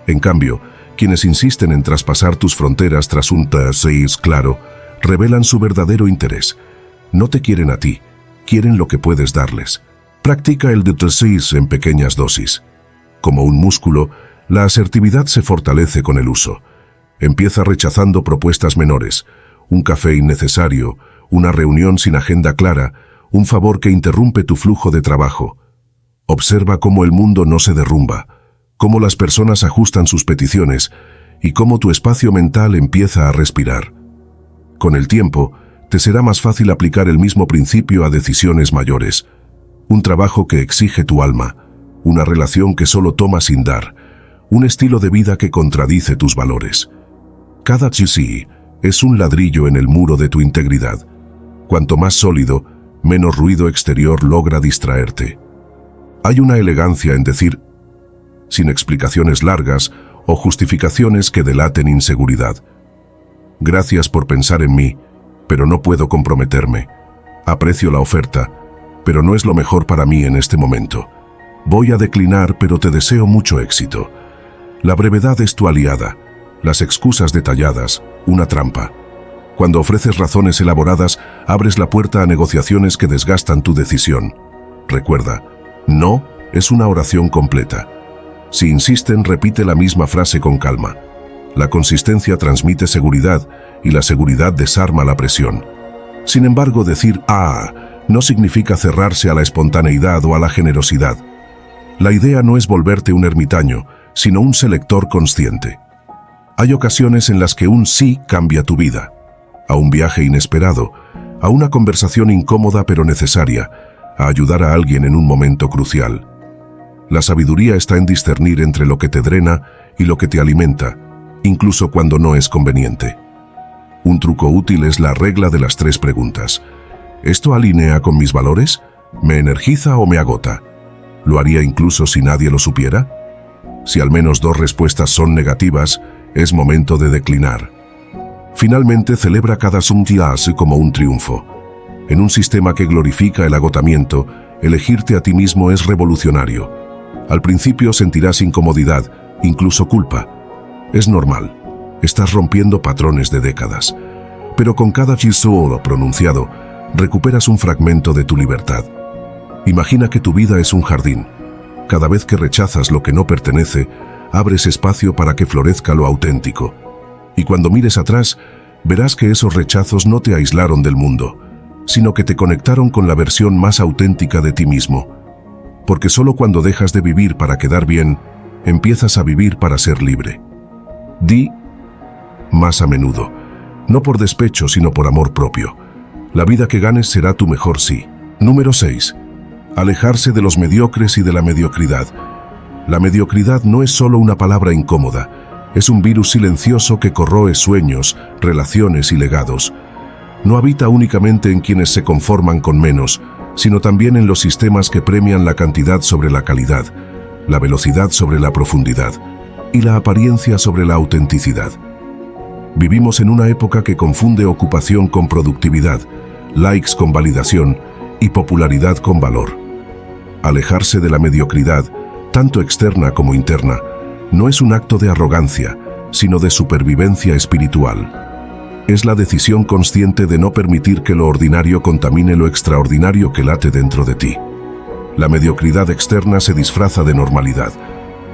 Speaker 1: En cambio, quienes insisten en traspasar tus fronteras tras un "seis" claro, revelan su verdadero interés. No te quieren a ti, quieren lo que puedes darles. Practica el "seis" en pequeñas dosis. Como un músculo, la asertividad se fortalece con el uso. Empieza rechazando propuestas menores, un café innecesario, una reunión sin agenda clara, un favor que interrumpe tu flujo de trabajo. Observa cómo el mundo no se derrumba, cómo las personas ajustan sus peticiones y cómo tu espacio mental empieza a respirar. Con el tiempo, te será más fácil aplicar el mismo principio a decisiones mayores. Un trabajo que exige tu alma, una relación que solo toma sin dar, un estilo de vida que contradice tus valores. Cada sí es un ladrillo en el muro de tu integridad. Cuanto más sólido, menos ruido exterior logra distraerte. Hay una elegancia en decir, sin explicaciones largas o justificaciones que delaten inseguridad. Gracias por pensar en mí, pero no puedo comprometerme. Aprecio la oferta, pero no es lo mejor para mí en este momento. Voy a declinar, pero te deseo mucho éxito. La brevedad es tu aliada. Las excusas detalladas, una trampa. Cuando ofreces razones elaboradas, abres la puerta a negociaciones que desgastan tu decisión. Recuerda, no es una oración completa. Si insisten, repite la misma frase con calma. La consistencia transmite seguridad y la seguridad desarma la presión. Sin embargo, decir "ah" no significa cerrarse a la espontaneidad o a la generosidad. La idea no es volverte un ermitaño, sino un selector consciente. Hay ocasiones en las que un sí cambia tu vida. A un viaje inesperado, a una conversación incómoda pero necesaria, a ayudar a alguien en un momento crucial. La sabiduría está en discernir entre lo que te drena y lo que te alimenta, incluso cuando no es conveniente. Un truco útil es la regla de las 3 preguntas. ¿Esto alinea con mis valores? ¿Me energiza o me agota? ¿Lo haría incluso si nadie lo supiera? Si al menos 2 respuestas son negativas, es momento de declinar. Finalmente, celebra cada día como un triunfo. En un sistema que glorifica el agotamiento, elegirte a ti mismo es revolucionario. Al principio sentirás incomodidad, incluso culpa. Es normal. Estás rompiendo patrones de décadas. Pero con cada chisoro pronunciado, recuperas un fragmento de tu libertad. Imagina que tu vida es un jardín. Cada vez que rechazas lo que no pertenece, abres espacio para que florezca lo auténtico. Y cuando mires atrás, verás que esos rechazos no te aislaron del mundo, sino que te conectaron con la versión más auténtica de ti mismo. Porque solo cuando dejas de vivir para quedar bien, empiezas a vivir para ser libre. Di más a menudo, no por despecho, sino por amor propio. La vida que ganes será tu mejor sí. Número 6. Alejarse de los mediocres y de la mediocridad. La mediocridad no es solo una palabra incómoda, es un virus silencioso que corroe sueños, relaciones y legados. No habita únicamente en quienes se conforman con menos, sino también en los sistemas que premian la cantidad sobre la calidad, la velocidad sobre la profundidad y la apariencia sobre la autenticidad. Vivimos en una época que confunde ocupación con productividad, likes con validación y popularidad con valor. Alejarse de la mediocridad, tanto externa como interna, no es un acto de arrogancia, sino de supervivencia espiritual. Es la decisión consciente de no permitir que lo ordinario contamine lo extraordinario que late dentro de ti. La mediocridad externa se disfraza de normalidad.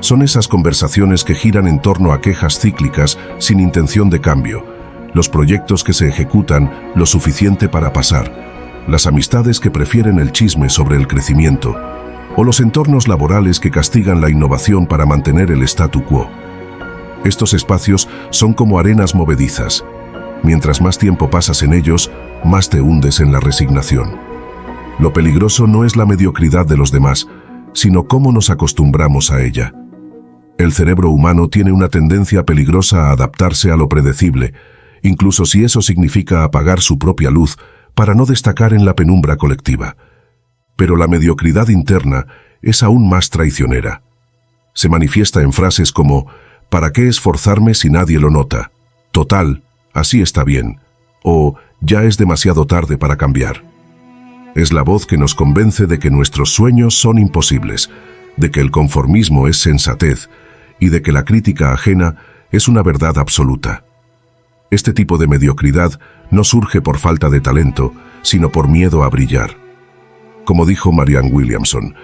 Speaker 1: Son esas conversaciones que giran en torno a quejas cíclicas sin intención de cambio, los proyectos que se ejecutan lo suficiente para pasar, las amistades que prefieren el chisme sobre el crecimiento, o los entornos laborales que castigan la innovación para mantener el statu quo. Estos espacios son como arenas movedizas. Mientras más tiempo pasas en ellos, más te hundes en la resignación. Lo peligroso no es la mediocridad de los demás, sino cómo nos acostumbramos a ella. El cerebro humano tiene una tendencia peligrosa a adaptarse a lo predecible, incluso si eso significa apagar su propia luz para no destacar en la penumbra colectiva. Pero la mediocridad interna es aún más traicionera. Se manifiesta en frases como «¿Para qué esforzarme si nadie lo nota? Total, así está bien», o «Ya es demasiado tarde para cambiar». Es la voz que nos convence de que nuestros sueños son imposibles, de que el conformismo es sensatez y de que la crítica ajena es una verdad absoluta. Este tipo de mediocridad no surge por falta de talento, sino por miedo a brillar. Como dijo Marianne Williamson,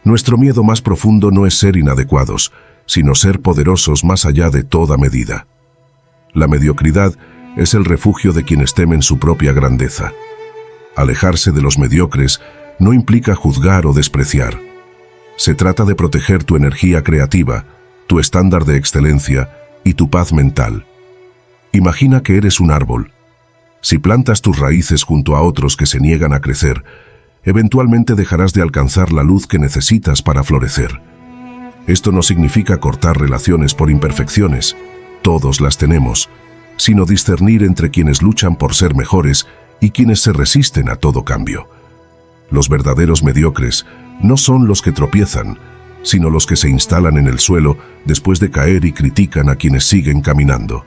Speaker 1: nuestro miedo más profundo no es ser inadecuados, sino ser poderosos más allá de toda medida. La mediocridad es el refugio de quienes temen su propia grandeza. Alejarse de los mediocres no implica juzgar o despreciar. Se trata de proteger tu energía creativa, tu estándar de excelencia y tu paz mental. Imagina que eres un árbol. Si plantas tus raíces junto a otros que se niegan a crecer, eventualmente dejarás de alcanzar la luz que necesitas para florecer. Esto no significa cortar relaciones por imperfecciones, todos las tenemos, sino discernir entre quienes luchan por ser mejores y quienes se resisten a todo cambio. Los verdaderos mediocres no son los que tropiezan, sino los que se instalan en el suelo después de caer y critican a quienes siguen caminando.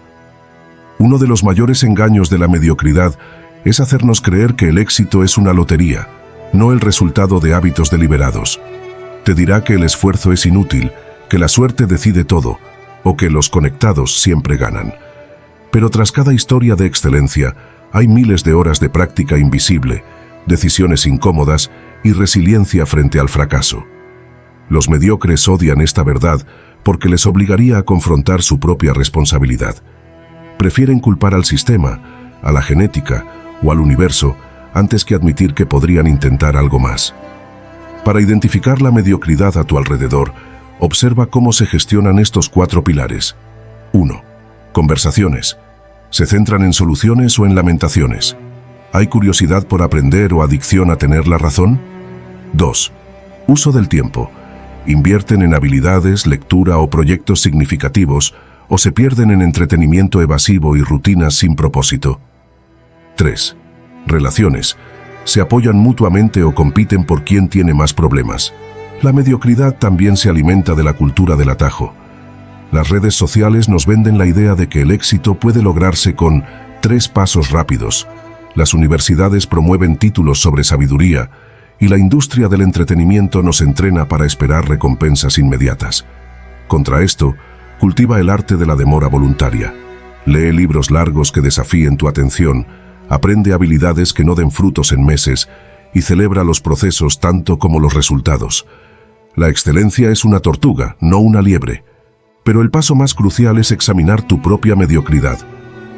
Speaker 1: Uno de los mayores engaños de la mediocridad es hacernos creer que el éxito es una lotería, no el resultado de hábitos deliberados. Te dirá que el esfuerzo es inútil, que la suerte decide todo, o que los conectados siempre ganan. Pero tras cada historia de excelencia, hay miles de horas de práctica invisible, decisiones incómodas y resiliencia frente al fracaso. Los mediocres odian esta verdad porque les obligaría a confrontar su propia responsabilidad. Prefieren culpar al sistema, a la genética o al universo antes que admitir que podrían intentar algo más. Para identificar la mediocridad a tu alrededor, observa cómo se gestionan estos 4 pilares. 1. Conversaciones. ¿Se centran en soluciones o en lamentaciones? ¿Hay curiosidad por aprender o adicción a tener la razón? 2. Uso del tiempo. ¿Invierten en habilidades, lectura o proyectos significativos o se pierden en entretenimiento evasivo y rutinas sin propósito? 3. Relaciones. ¿Se apoyan mutuamente o compiten por quién tiene más problemas? La mediocridad también se alimenta de la cultura del atajo. Las redes sociales nos venden la idea de que el éxito puede lograrse con 3 pasos rápidos. Las universidades promueven títulos sobre sabiduría y la industria del entretenimiento nos entrena para esperar recompensas inmediatas. Contra esto, cultiva el arte de la demora voluntaria. Lee libros largos que desafíen tu atención, aprende habilidades que no den frutos en meses y celebra los procesos tanto como los resultados. La excelencia es una tortuga, no una liebre. Pero el paso más crucial es examinar tu propia mediocridad.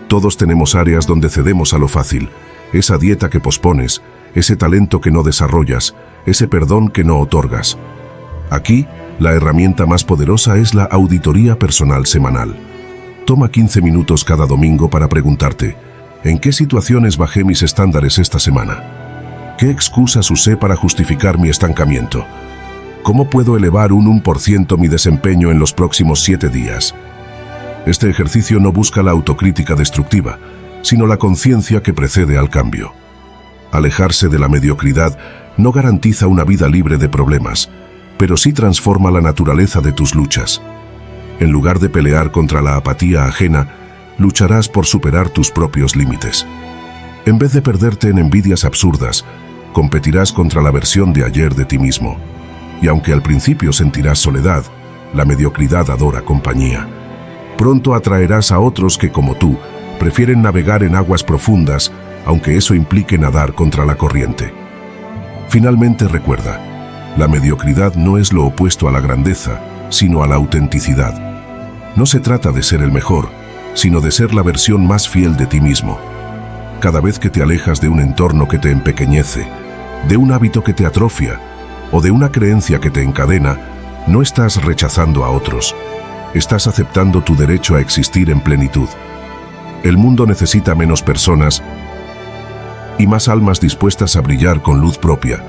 Speaker 1: Todos tenemos áreas donde cedemos a lo fácil, esa dieta que pospones, ese talento que no desarrollas, ese perdón que no otorgas. Aquí, la herramienta más poderosa es la auditoría personal semanal. Toma 15 minutos cada domingo para preguntarte, ¿en qué situaciones bajé mis estándares esta semana? ¿Qué excusas usé para justificar mi estancamiento? ¿Cómo puedo elevar un 1% mi desempeño en los próximos 7 días? Este ejercicio no busca la autocrítica destructiva, sino la conciencia que precede al cambio. Alejarse de la mediocridad no garantiza una vida libre de problemas, pero sí transforma la naturaleza de tus luchas. En lugar de pelear contra la apatía ajena, lucharás por superar tus propios límites. En vez de perderte en envidias absurdas, competirás contra la versión de ayer de ti mismo. Y aunque al principio sentirás soledad, la mediocridad adora compañía. Pronto atraerás a otros que, como tú, prefieren navegar en aguas profundas, aunque eso implique nadar contra la corriente. Finalmente recuerda, la mediocridad no es lo opuesto a la grandeza, sino a la autenticidad. No se trata de ser el mejor, sino de ser la versión más fiel de ti mismo. Cada vez que te alejas de un entorno que te empequeñece, de un hábito que te atrofia o de una creencia que te encadena, no estás rechazando a otros. Estás aceptando tu derecho a existir en plenitud. El mundo necesita menos personas y más almas dispuestas a brillar con luz propia,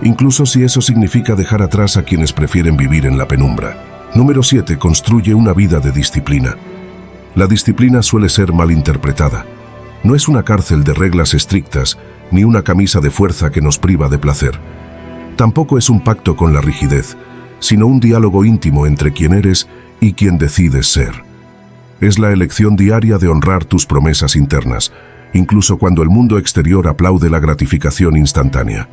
Speaker 1: incluso si eso significa dejar atrás a quienes prefieren vivir en la penumbra. Número 7. Construye una vida de disciplina. La disciplina suele ser mal interpretada. No es una cárcel de reglas estrictas, ni una camisa de fuerza que nos priva de placer. Tampoco es un pacto con la rigidez, sino un diálogo íntimo entre quien eres y quien decides ser. Es la elección diaria de honrar tus promesas internas, incluso cuando el mundo exterior aplaude la gratificación instantánea.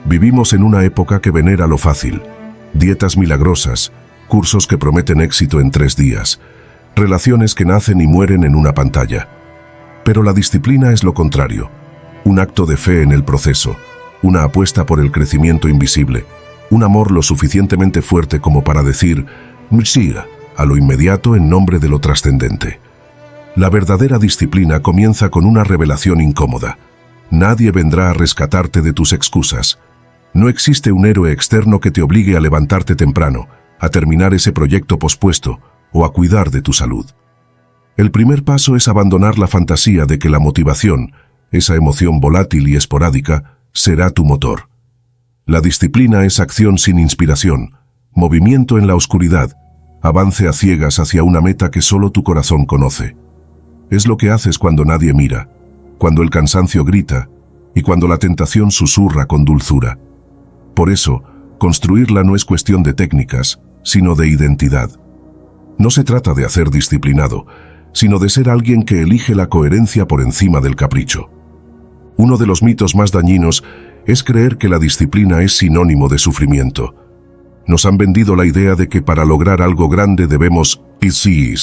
Speaker 1: Vivimos en una época que venera lo fácil, dietas milagrosas, cursos que prometen éxito en 3 días, relaciones que nacen y mueren en una pantalla. Pero la disciplina es lo contrario, un acto de fe en el proceso, una apuesta por el crecimiento invisible, un amor lo suficientemente fuerte como para decir sí a lo inmediato en nombre de lo trascendente. La verdadera disciplina comienza con una revelación incómoda. Nadie vendrá a rescatarte de tus excusas. No existe un héroe externo que te obligue a levantarte temprano, a terminar ese proyecto pospuesto o a cuidar de tu salud. El primer paso es abandonar la fantasía de que la motivación, esa emoción volátil y esporádica, será tu motor. La disciplina es acción sin inspiración, movimiento en la oscuridad, avance a ciegas hacia una meta que solo tu corazón conoce. Es lo que haces cuando nadie mira, cuando el cansancio grita y cuando la tentación susurra con dulzura. Por eso, construirla no es cuestión de técnicas, sino de identidad. No se trata de hacer disciplinado, sino de ser alguien que elige la coherencia por encima del capricho. Uno de los mitos más dañinos es creer que la disciplina es sinónimo de sufrimiento. Nos han vendido la idea de que para lograr algo grande debemos ir,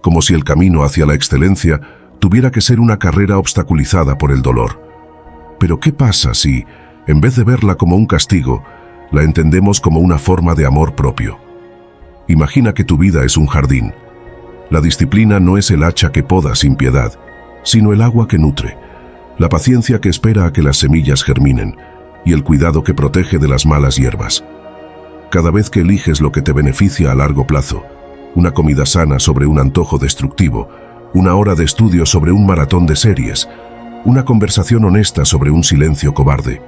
Speaker 1: como si el camino hacia la excelencia tuviera que ser una carrera obstaculizada por el dolor. Pero ¿qué pasa si, en vez de verla como un castigo, la entendemos como una forma de amor propio? Imagina que tu vida es un jardín. La disciplina no es el hacha que poda sin piedad, sino el agua que nutre, la paciencia que espera a que las semillas germinen y el cuidado que protege de las malas hierbas. Cada vez que eliges lo que te beneficia a largo plazo, una comida sana sobre un antojo destructivo, una hora de estudio sobre un maratón de series, una conversación honesta sobre un silencio cobarde,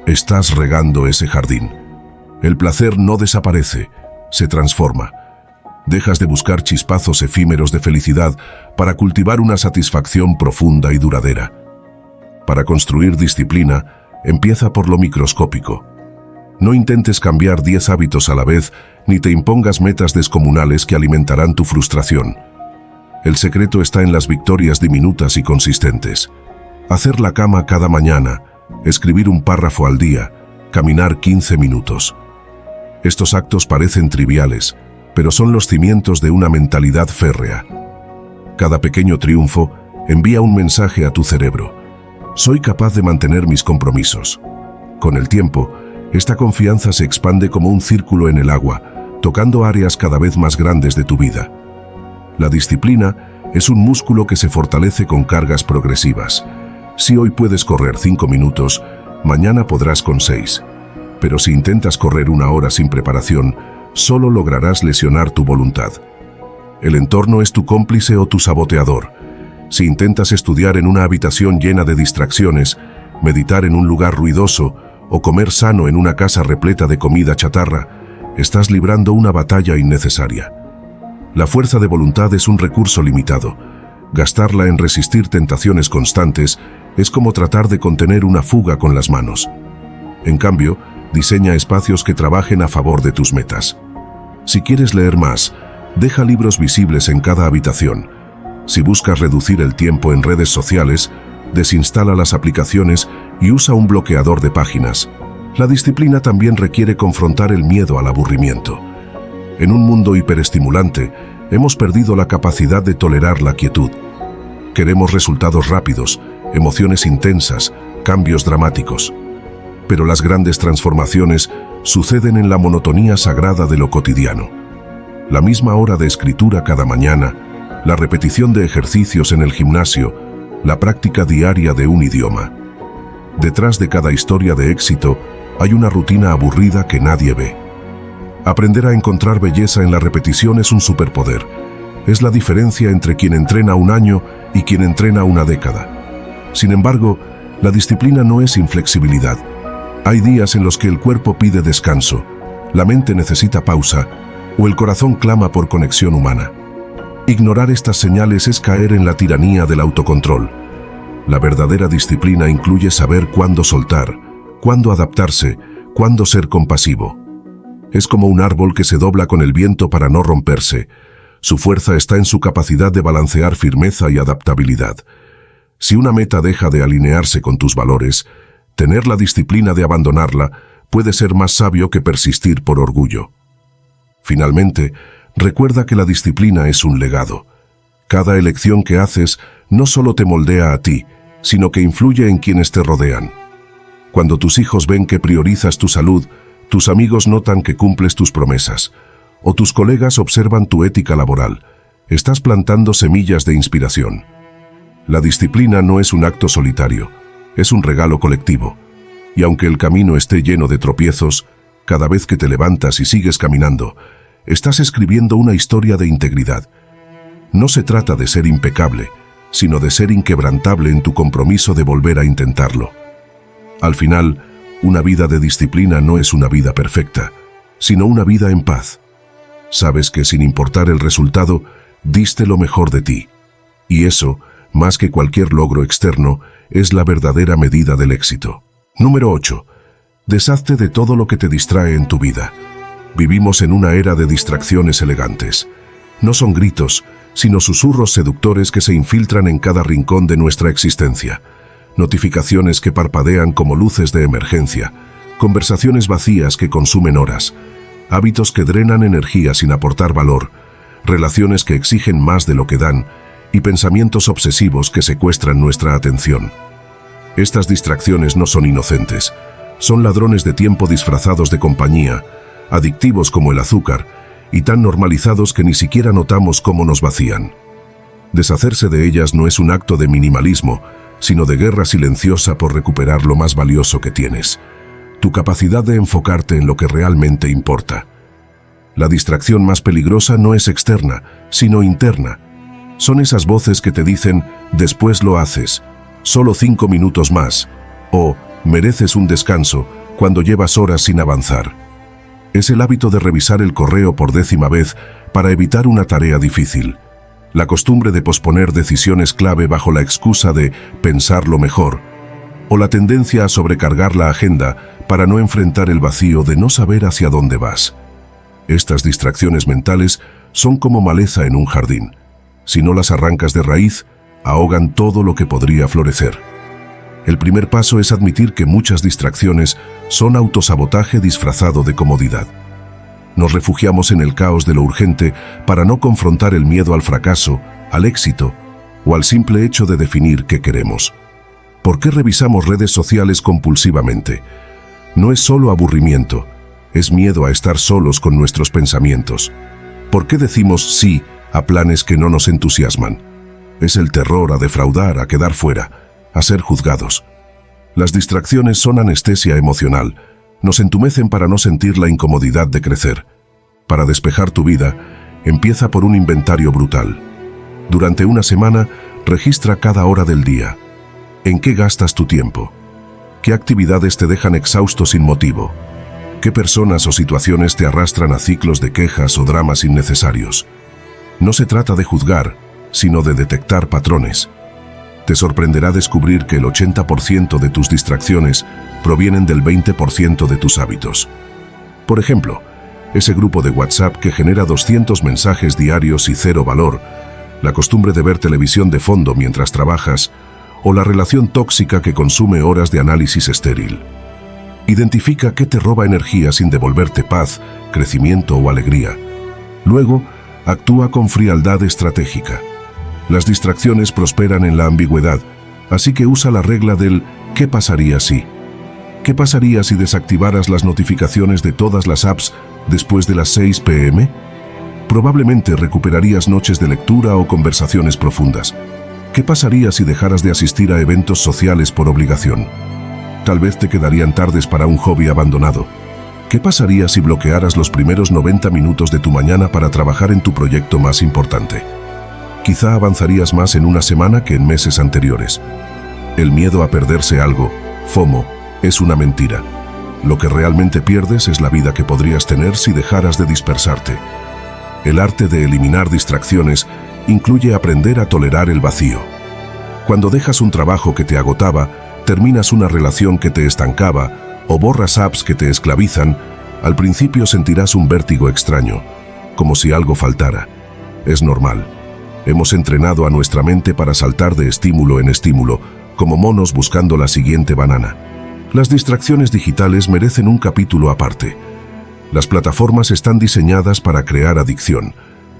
Speaker 1: estás regando ese jardín. El placer no desaparece, se transforma. Dejas de buscar chispazos efímeros de felicidad para cultivar una satisfacción profunda y duradera. Para construir disciplina, empieza por lo microscópico. No intentes cambiar 10 hábitos a la vez, ni te impongas metas descomunales que alimentarán tu frustración. El secreto está en las victorias diminutas y consistentes. Hacer la cama cada mañana, escribir un párrafo al día, caminar 15 minutos. Estos actos parecen triviales, pero son los cimientos de una mentalidad férrea. Cada pequeño triunfo envía un mensaje a tu cerebro. Soy capaz de mantener mis compromisos. Con el tiempo, esta confianza se expande como un círculo en el agua, tocando áreas cada vez más grandes de tu vida. La disciplina es un músculo que se fortalece con cargas progresivas. Si hoy puedes correr 5 minutos, mañana podrás con 6. Pero si intentas correr 1 hora sin preparación, solo lograrás lesionar tu voluntad. El entorno es tu cómplice o tu saboteador. Si intentas estudiar en una habitación llena de distracciones, meditar en un lugar ruidoso o comer sano en una casa repleta de comida chatarra, estás librando una batalla innecesaria. La fuerza de voluntad es un recurso limitado. Gastarla en resistir tentaciones constantes es como tratar de contener una fuga con las manos. En cambio, diseña espacios que trabajen a favor de tus metas. Si quieres leer más, deja libros visibles en cada habitación. Si buscas reducir el tiempo en redes sociales, desinstala las aplicaciones y usa un bloqueador de páginas. La disciplina también requiere confrontar el miedo al aburrimiento. En un mundo hiperestimulante, hemos perdido la capacidad de tolerar la quietud. Queremos resultados rápidos, emociones intensas, cambios dramáticos. Pero las grandes transformaciones suceden en la monotonía sagrada de lo cotidiano. La misma hora de escritura cada mañana, la repetición de ejercicios en el gimnasio, la práctica diaria de un idioma. Detrás de cada historia de éxito hay una rutina aburrida que nadie ve. Aprender a encontrar belleza en la repetición es un superpoder. Es la diferencia entre quien entrena un año y quien entrena una década. Sin embargo, la disciplina no es inflexibilidad. Hay días en los que el cuerpo pide descanso, la mente necesita pausa o el corazón clama por conexión humana. Ignorar estas señales es caer en la tiranía del autocontrol. La verdadera disciplina incluye saber cuándo soltar, cuándo adaptarse, cuándo ser compasivo. Es como un árbol que se dobla con el viento para no romperse. Su fuerza está en su capacidad de balancear firmeza y adaptabilidad. Si una meta deja de alinearse con tus valores, tener la disciplina de abandonarla puede ser más sabio que persistir por orgullo. Finalmente, recuerda que la disciplina es un legado. Cada elección que haces no solo te moldea a ti, sino que influye en quienes te rodean. Cuando tus hijos ven que priorizas tu salud, tus amigos notan que cumples tus promesas, o tus colegas observan tu ética laboral, estás plantando semillas de inspiración. La disciplina no es un acto solitario, es un regalo colectivo. Y aunque el camino esté lleno de tropiezos, cada vez que te levantas y sigues caminando, estás escribiendo una historia de integridad. No se trata de ser impecable, sino de ser inquebrantable en tu compromiso de volver a intentarlo. Al final, una vida de disciplina no es una vida perfecta, sino una vida en paz. Sabes que sin importar el resultado, diste lo mejor de ti. Y eso, más que cualquier logro externo, es la verdadera medida del éxito. Número 8. Deshazte de todo lo que te distrae en tu vida. Vivimos en una era de distracciones elegantes. No son gritos, sino susurros seductores que se infiltran en cada rincón de nuestra existencia. Notificaciones que parpadean como luces de emergencia, conversaciones vacías que consumen horas, hábitos que drenan energía sin aportar valor, relaciones que exigen más de lo que dan y pensamientos obsesivos que secuestran nuestra atención. Estas distracciones no son inocentes, son ladrones de tiempo disfrazados de compañía, adictivos como el azúcar y tan normalizados que ni siquiera notamos cómo nos vacían. Deshacerse de ellas no es un acto de minimalismo, sino de guerra silenciosa por recuperar lo más valioso que tienes, tu capacidad de enfocarte en lo que realmente importa. La distracción más peligrosa no es externa, sino interna. Son esas voces que te dicen, después lo haces, solo 5 minutos más, o mereces un descanso cuando llevas horas sin avanzar. Es el hábito de revisar el correo por 10ª vez para evitar una tarea difícil. La costumbre de posponer decisiones clave bajo la excusa de pensarlo mejor, o la tendencia a sobrecargar la agenda para no enfrentar el vacío de no saber hacia dónde vas. Estas distracciones mentales son como maleza en un jardín. Si no las arrancas de raíz, ahogan todo lo que podría florecer. El primer paso es admitir que muchas distracciones son autosabotaje disfrazado de comodidad. Nos refugiamos en el caos de lo urgente para no confrontar el miedo al fracaso, al éxito o al simple hecho de definir qué queremos. ¿Por qué revisamos redes sociales compulsivamente? No es solo aburrimiento, es miedo a estar solos con nuestros pensamientos. ¿Por qué decimos sí a planes que no nos entusiasman? Es el terror a defraudar, a quedar fuera, a ser juzgados. Las distracciones son anestesia emocional. Nos entumecen para no sentir la incomodidad de crecer. Para despejar tu vida, empieza por un inventario brutal. Durante una semana, registra cada hora del día. ¿En qué gastas tu tiempo? ¿Qué actividades te dejan exhausto sin motivo? ¿Qué personas o situaciones te arrastran a ciclos de quejas o dramas innecesarios? No se trata de juzgar, sino de detectar patrones. Te sorprenderá descubrir que el 80% de tus distracciones provienen del 20% de tus hábitos. Por ejemplo, ese grupo de WhatsApp que genera 200 mensajes diarios y cero valor, la costumbre de ver televisión de fondo mientras trabajas, o la relación tóxica que consume horas de análisis estéril. Identifica qué te roba energía sin devolverte paz, crecimiento o alegría. Luego, actúa con frialdad estratégica. Las distracciones prosperan en la ambigüedad, así que usa la regla del ¿qué pasaría si? ¿Qué pasaría si desactivaras las notificaciones de todas las apps después de las 6 p.m.? Probablemente recuperarías noches de lectura o conversaciones profundas. ¿Qué pasaría si dejaras de asistir a eventos sociales por obligación? Tal vez te quedarían tardes para un hobby abandonado. ¿Qué pasaría si bloquearas los primeros 90 minutos de tu mañana para trabajar en tu proyecto más importante? Quizá avanzarías más en una semana que en meses anteriores. El miedo a perderse algo, FOMO, es una mentira. Lo que realmente pierdes es la vida que podrías tener si dejaras de dispersarte. El arte de eliminar distracciones incluye aprender a tolerar el vacío. Cuando dejas un trabajo que te agotaba, terminas una relación que te estancaba o borras apps que te esclavizan, al principio sentirás un vértigo extraño, como si algo faltara. Es normal. Hemos entrenado a nuestra mente para saltar de estímulo en estímulo, como monos buscando la siguiente banana. Las distracciones digitales merecen un capítulo aparte. Las plataformas están diseñadas para crear adicción,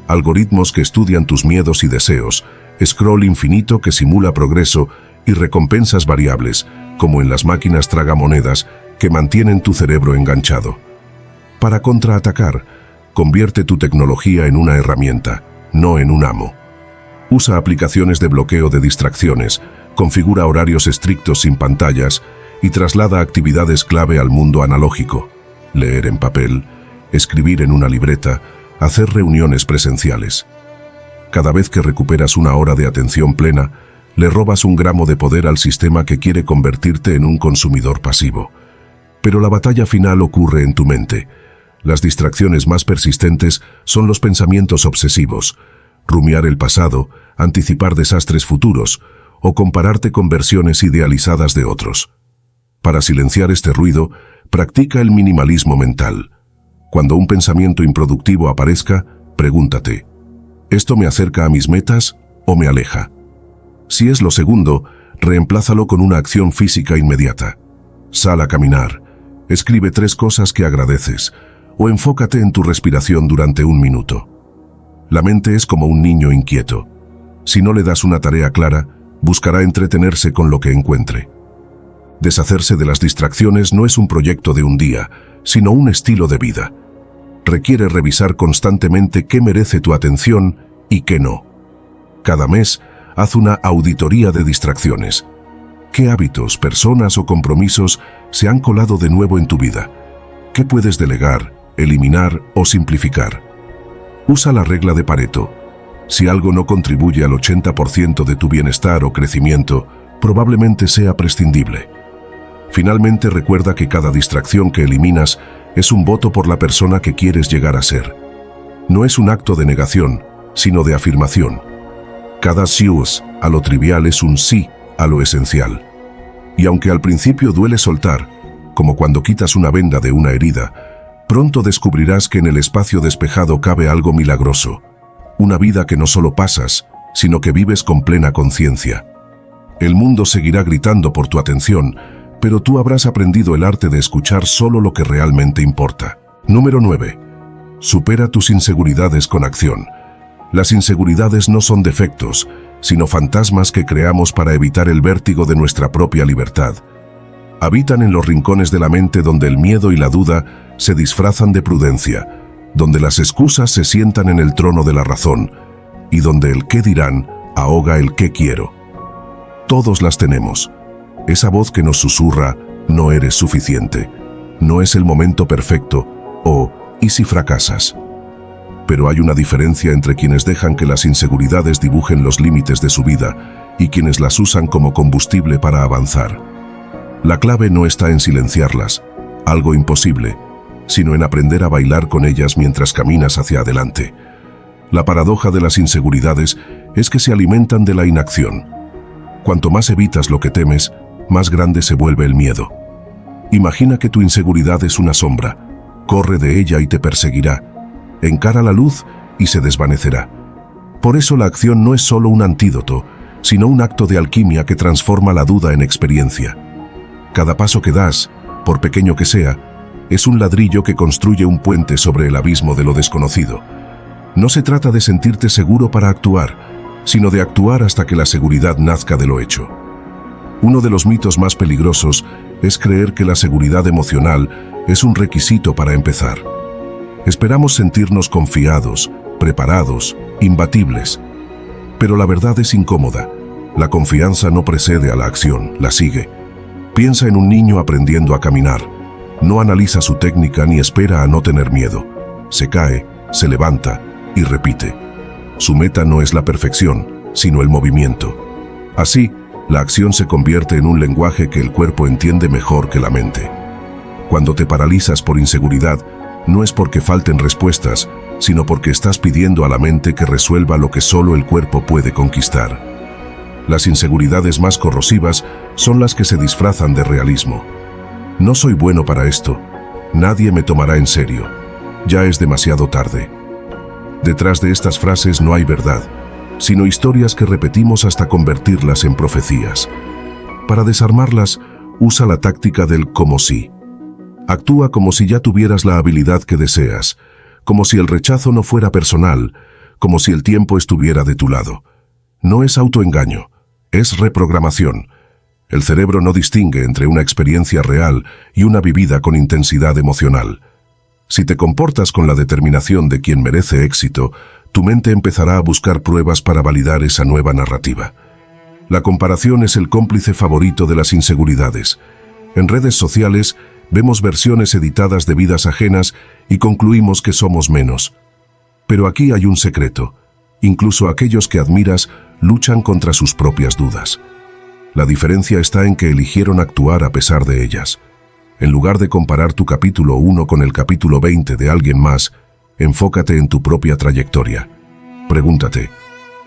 Speaker 1: algoritmos que estudian tus miedos y deseos, scroll infinito que simula progreso y recompensas variables, como en las máquinas tragamonedas que mantienen tu cerebro enganchado. Para contraatacar, convierte tu tecnología en una herramienta, no en un amo. Usa aplicaciones de bloqueo de distracciones, configura horarios estrictos sin pantallas y traslada actividades clave al mundo analógico. Leer en papel, escribir en una libreta, hacer reuniones presenciales. Cada vez que recuperas una hora de atención plena, le robas un gramo de poder al sistema que quiere convertirte en un consumidor pasivo. Pero la batalla final ocurre en tu mente. Las distracciones más persistentes son los pensamientos obsesivos, rumiar el pasado, anticipar desastres futuros o compararte con versiones idealizadas de otros. Para silenciar este ruido, practica el minimalismo mental. Cuando un pensamiento improductivo aparezca, pregúntate, ¿esto me acerca a mis metas o me aleja? Si es lo segundo, reemplázalo con una acción física inmediata. Sal a caminar, escribe 3 cosas que agradeces o enfócate en tu respiración durante 1 minuto. La mente es como un niño inquieto. Si no le das una tarea clara, buscará entretenerse con lo que encuentre. Deshacerse de las distracciones no es un proyecto de un día, sino un estilo de vida. Requiere revisar constantemente qué merece tu atención y qué no. Cada mes, haz una auditoría de distracciones. ¿Qué hábitos, personas o compromisos se han colado de nuevo en tu vida? ¿Qué puedes delegar, eliminar o simplificar? Usa la regla de Pareto. Si algo no contribuye al 80% de tu bienestar o crecimiento, probablemente sea prescindible. Finalmente, recuerda que cada distracción que eliminas es un voto por la persona que quieres llegar a ser. No es un acto de negación, sino de afirmación. Cada sí a lo trivial es un sí a lo esencial. Y aunque al principio duele soltar, como cuando quitas una venda de una herida, pronto descubrirás que en el espacio despejado cabe algo milagroso. Una vida que no solo pasas, sino que vives con plena conciencia. El mundo seguirá gritando por tu atención, pero tú habrás aprendido el arte de escuchar solo lo que realmente importa. Número 9. Supera tus inseguridades con acción. Las inseguridades no son defectos, sino fantasmas que creamos para evitar el vértigo de nuestra propia libertad. Habitan en los rincones de la mente donde el miedo y la duda se disfrazan de prudencia, donde las excusas se sientan en el trono de la razón y donde el qué dirán ahoga el qué quiero. Todos las tenemos. Esa voz que nos susurra, no eres suficiente, no es el momento perfecto o ¿y si fracasas? Pero hay una diferencia entre quienes dejan que las inseguridades dibujen los límites de su vida y quienes las usan como combustible para avanzar. La clave no está en silenciarlas, algo imposible, sino en aprender a bailar con ellas mientras caminas hacia adelante. La paradoja de las inseguridades es que se alimentan de la inacción. Cuanto más evitas lo que temes, más grande se vuelve el miedo. Imagina que tu inseguridad es una sombra. Corre de ella y te perseguirá. Encara la luz y se desvanecerá. Por eso la acción no es solo un antídoto, sino un acto de alquimia que transforma la duda en experiencia. Cada paso que das, por pequeño que sea, es un ladrillo que construye un puente sobre el abismo de lo desconocido. No se trata de sentirte seguro para actuar, sino de actuar hasta que la seguridad nazca de lo hecho. Uno de los mitos más peligrosos es creer que la seguridad emocional es un requisito para empezar. Esperamos sentirnos confiados, preparados, imbatibles. Pero la verdad es incómoda. La confianza no precede a la acción, la sigue. Piensa en un niño aprendiendo a caminar. No analiza su técnica ni espera a no tener miedo. Se cae, se levanta y repite. Su meta no es la perfección, sino el movimiento. Así, la acción se convierte en un lenguaje que el cuerpo entiende mejor que la mente. Cuando te paralizas por inseguridad, no es porque falten respuestas, sino porque estás pidiendo a la mente que resuelva lo que solo el cuerpo puede conquistar. Las inseguridades más corrosivas son las que se disfrazan de realismo. No soy bueno para esto. Nadie me tomará en serio. Ya es demasiado tarde. Detrás de estas frases no hay verdad, sino historias que repetimos hasta convertirlas en profecías. Para desarmarlas, usa la táctica del como si. Actúa como si ya tuvieras la habilidad que deseas, como si el rechazo no fuera personal, como si el tiempo estuviera de tu lado. No es autoengaño, es reprogramación. El cerebro no distingue entre una experiencia real y una vivida con intensidad emocional. Si te comportas con la determinación de quien merece éxito, tu mente empezará a buscar pruebas para validar esa nueva narrativa. La comparación es el cómplice favorito de las inseguridades. En redes sociales, vemos versiones editadas de vidas ajenas y concluimos que somos menos. Pero aquí hay un secreto. Incluso aquellos que admiras luchan contra sus propias dudas. La diferencia está en que eligieron actuar a pesar de ellas. En lugar de comparar tu capítulo 1 con el capítulo 20 de alguien más, enfócate en tu propia trayectoria. Pregúntate,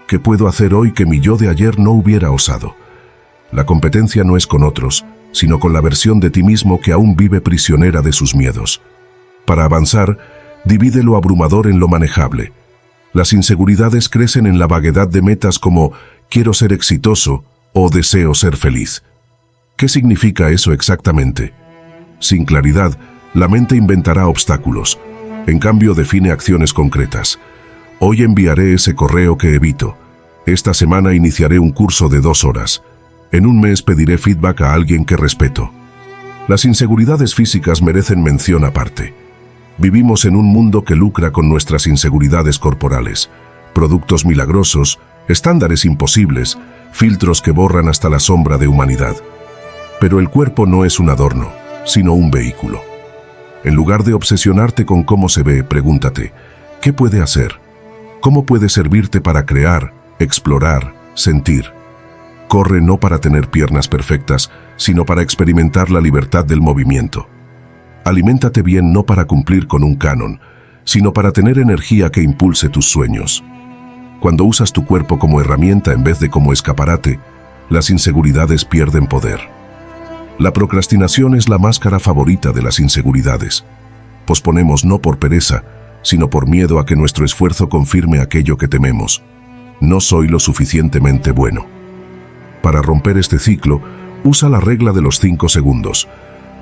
Speaker 1: ¿qué puedo hacer hoy que mi yo de ayer no hubiera osado? La competencia no es con otros, sino con la versión de ti mismo que aún vive prisionera de sus miedos. Para avanzar, divide lo abrumador en lo manejable. Las inseguridades crecen en la vaguedad de metas como quiero ser exitoso o deseo ser feliz. ¿Qué significa eso exactamente? Sin claridad, la mente inventará obstáculos. En cambio, define acciones concretas. Hoy enviaré ese correo que evito. Esta semana iniciaré un curso de 2 horas. En un mes pediré feedback a alguien que respeto. Las inseguridades físicas merecen mención aparte. Vivimos en un mundo que lucra con nuestras inseguridades corporales. Productos milagrosos, estándares imposibles, filtros que borran hasta la sombra de humanidad. Pero el cuerpo no es un adorno, sino un vehículo. En lugar de obsesionarte con cómo se ve, pregúntate, ¿qué puede hacer? ¿Cómo puede servirte para crear, explorar, sentir? Corre no para tener piernas perfectas, sino para experimentar la libertad del movimiento. Aliméntate bien no para cumplir con un canon, sino para tener energía que impulse tus sueños. Cuando usas tu cuerpo como herramienta en vez de como escaparate, las inseguridades pierden poder. La procrastinación es la máscara favorita de las inseguridades. Posponemos no por pereza, sino por miedo a que nuestro esfuerzo confirme aquello que tememos. No soy lo suficientemente bueno. Para romper este ciclo, usa la regla de los 5 segundos.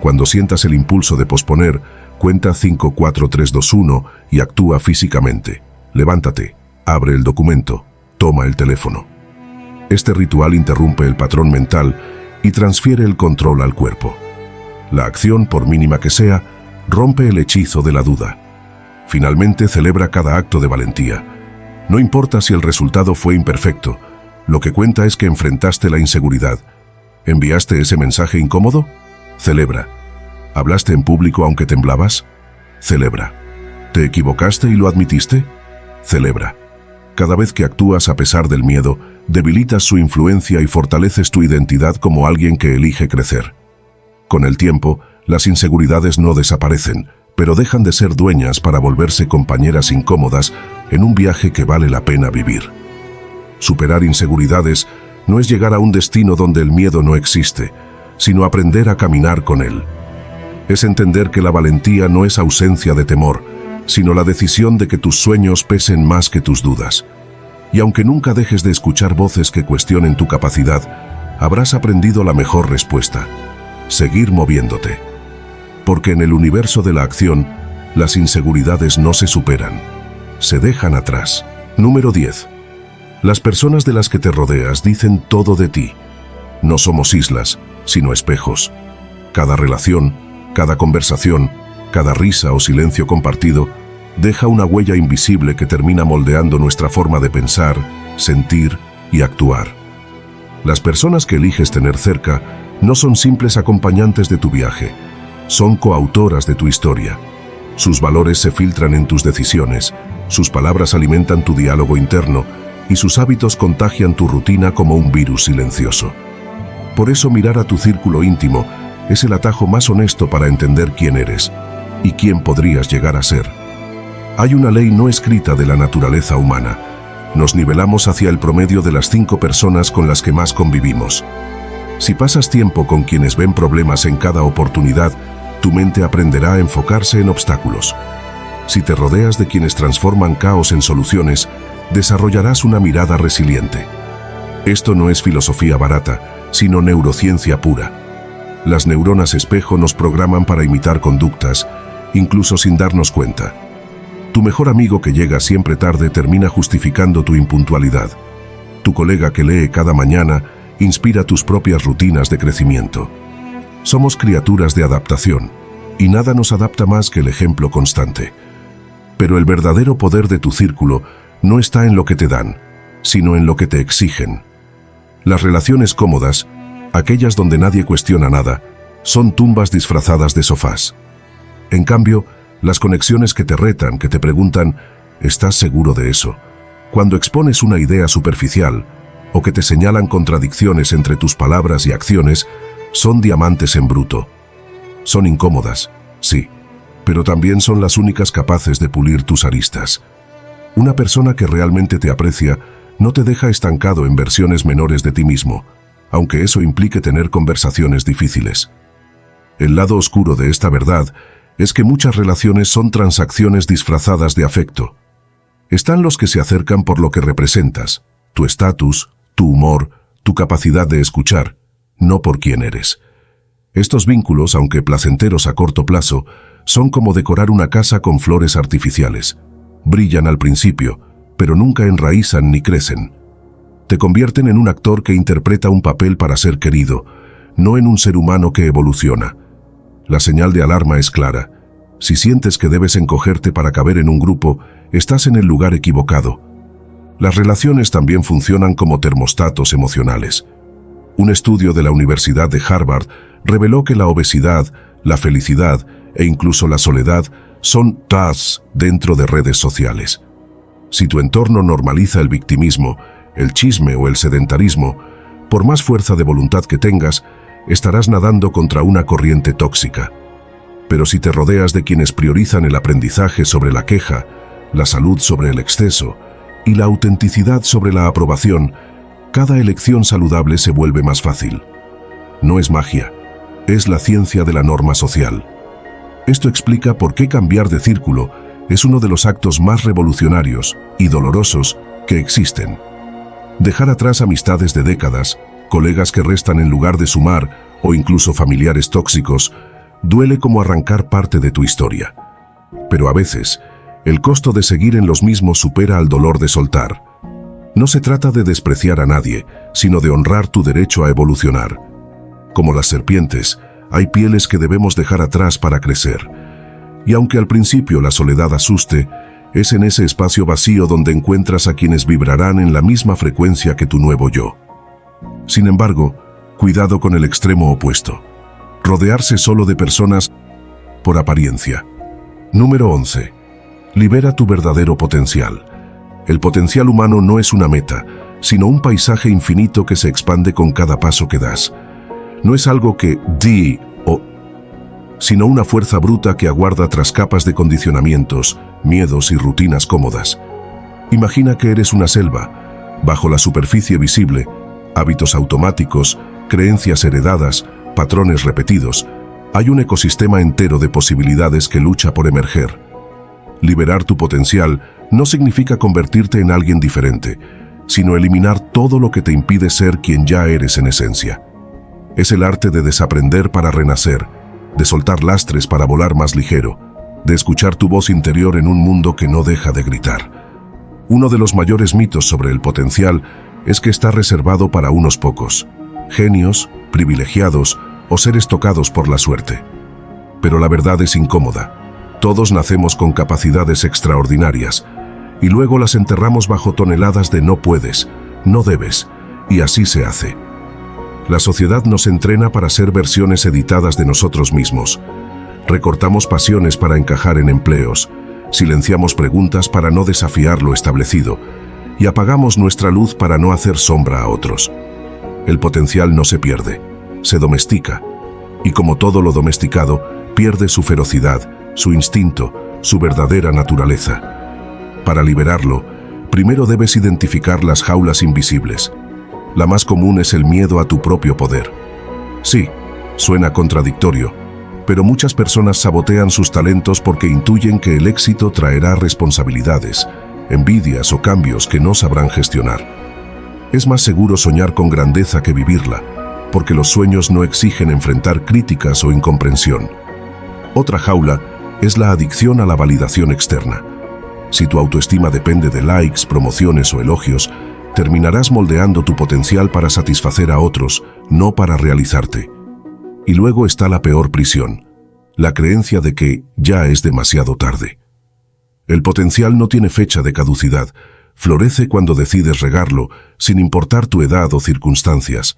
Speaker 1: Cuando sientas el impulso de posponer, cuenta 5, 4, 3, 2, 1 y actúa físicamente. Levántate, abre el documento, toma el teléfono. Este ritual interrumpe el patrón mental y transfiere el control al cuerpo. La acción, por mínima que sea, rompe el hechizo de la duda. Finalmente, celebra cada acto de valentía. No importa si el resultado fue imperfecto, lo que cuenta es que enfrentaste la inseguridad. ¿Enviaste ese mensaje incómodo? Celebra. ¿Hablaste en público aunque temblabas? Celebra. ¿Te equivocaste y lo admitiste? Celebra. Cada vez que actúas a pesar del miedo, debilitas su influencia y fortaleces tu identidad como alguien que elige crecer. Con el tiempo, las inseguridades no desaparecen, pero dejan de ser dueñas para volverse compañeras incómodas en un viaje que vale la pena vivir. Superar inseguridades no es llegar a un destino donde el miedo no existe, sino aprender a caminar con él. Es entender que la valentía no es ausencia de temor, sino la decisión de que tus sueños pesen más que tus dudas. Y aunque nunca dejes de escuchar voces que cuestionen tu capacidad, habrás aprendido la mejor respuesta: seguir moviéndote. Porque en el universo de la acción, las inseguridades no se superan, se dejan atrás. Número 10. Las personas de las que te rodeas dicen todo de ti. No somos islas, sino espejos. Cada relación, cada conversación, cada risa o silencio compartido deja una huella invisible que termina moldeando nuestra forma de pensar, sentir y actuar. Las personas que eliges tener cerca no son simples acompañantes de tu viaje, son coautoras de tu historia. Sus valores se filtran en tus decisiones, sus palabras alimentan tu diálogo interno y sus hábitos contagian tu rutina como un virus silencioso. Por eso mirar a tu círculo íntimo es el atajo más honesto para entender quién eres y quién podrías llegar a ser. Hay una ley no escrita de la naturaleza humana. Nos nivelamos hacia el promedio de las 5 personas con las que más convivimos. Si pasas tiempo con quienes ven problemas en cada oportunidad, tu mente aprenderá a enfocarse en obstáculos. Si te rodeas de quienes transforman caos en soluciones, desarrollarás una mirada resiliente. Esto no es filosofía barata, sino neurociencia pura. Las neuronas espejo nos programan para imitar conductas, incluso sin darnos cuenta. Tu mejor amigo que llega siempre tarde termina justificando tu impuntualidad. Tu colega que lee cada mañana inspira tus propias rutinas de crecimiento. Somos criaturas de adaptación, y nada nos adapta más que el ejemplo constante. Pero el verdadero poder de tu círculo no está en lo que te dan, sino en lo que te exigen. Las relaciones cómodas, aquellas donde nadie cuestiona nada, son tumbas disfrazadas de sofás. En cambio, las conexiones que te retan, que te preguntan, ¿estás seguro de eso?, cuando expones una idea superficial, o que te señalan contradicciones entre tus palabras y acciones, son diamantes en bruto. Son incómodas, sí, pero también son las únicas capaces de pulir tus aristas. Una persona que realmente te aprecia no te deja estancado en versiones menores de ti mismo, aunque eso implique tener conversaciones difíciles. El lado oscuro de esta verdad es que muchas relaciones son transacciones disfrazadas de afecto. Están los que se acercan por lo que representas, tu estatus, tu humor, tu capacidad de escuchar, no por quién eres. Estos vínculos, aunque placenteros a corto plazo, son como decorar una casa con flores artificiales. Brillan al principio, pero nunca enraízan ni crecen. Te convierten en un actor que interpreta un papel para ser querido, no en un ser humano que evoluciona. La señal de alarma es clara. Si sientes que debes encogerte para caber en un grupo, estás en el lugar equivocado. Las relaciones también funcionan como termostatos emocionales. Un estudio de la Universidad de Harvard reveló que la obesidad, la felicidad e incluso la soledad son TAS dentro de redes sociales. Si tu entorno normaliza el victimismo, el chisme o el sedentarismo, por más fuerza de voluntad que tengas, estarás nadando contra una corriente tóxica. Pero si te rodeas de quienes priorizan el aprendizaje sobre la queja, la salud sobre el exceso y la autenticidad sobre la aprobación, cada elección saludable se vuelve más fácil. No es magia, es la ciencia de la norma social. Esto explica por qué cambiar de círculo es uno de los actos más revolucionarios y dolorosos que existen. Dejar atrás amistades de décadas, colegas que restan en lugar de sumar o incluso familiares tóxicos, duele como arrancar parte de tu historia. Pero a veces, el costo de seguir en los mismos supera al dolor de soltar. No se trata de despreciar a nadie, sino de honrar tu derecho a evolucionar. Como las serpientes, hay pieles que debemos dejar atrás para crecer. Y aunque al principio la soledad asuste, es en ese espacio vacío donde encuentras a quienes vibrarán en la misma frecuencia que tu nuevo yo. Sin embargo, cuidado con el extremo opuesto. Rodearse solo de personas por apariencia. Número 11. Libera tu verdadero potencial. El potencial humano no es una meta, sino un paisaje infinito que se expande con cada paso que das. No es algo que sino una fuerza bruta que aguarda tras capas de condicionamientos, miedos y rutinas cómodas. Imagina que eres una selva. Bajo la superficie visible, hábitos automáticos, creencias heredadas, patrones repetidos. Hay un ecosistema entero de posibilidades que lucha por emerger. Liberar tu potencial no significa convertirte en alguien diferente, sino eliminar todo lo que te impide ser quien ya eres en esencia. Es el arte de desaprender para renacer, de soltar lastres para volar más ligero, de escuchar tu voz interior en un mundo que no deja de gritar. Uno de los mayores mitos sobre el potencial es que está reservado para unos pocos, genios, privilegiados o seres tocados por la suerte. Pero la verdad es incómoda. Todos nacemos con capacidades extraordinarias y luego las enterramos bajo toneladas de no puedes, no debes, y así se hace. La sociedad nos entrena para ser versiones editadas de nosotros mismos. Recortamos pasiones para encajar en empleos, silenciamos preguntas para no desafiar lo establecido y apagamos nuestra luz para no hacer sombra a otros. El potencial no se pierde, se domestica, y como todo lo domesticado, pierde su ferocidad, su instinto, su verdadera naturaleza. Para liberarlo, primero debes identificar las jaulas invisibles. La más común es el miedo a tu propio poder. Sí, suena contradictorio, pero muchas personas sabotean sus talentos porque intuyen que el éxito traerá responsabilidades, envidias o cambios que no sabrán gestionar. Es más seguro soñar con grandeza que vivirla, porque los sueños no exigen enfrentar críticas o incomprensión. Otra jaula es la adicción a la validación externa. Si tu autoestima depende de likes, promociones o elogios, terminarás moldeando tu potencial para satisfacer a otros, no para realizarte. Y luego está la peor prisión, la creencia de que ya es demasiado tarde. El potencial no tiene fecha de caducidad, florece cuando decides regarlo, sin importar tu edad o circunstancias.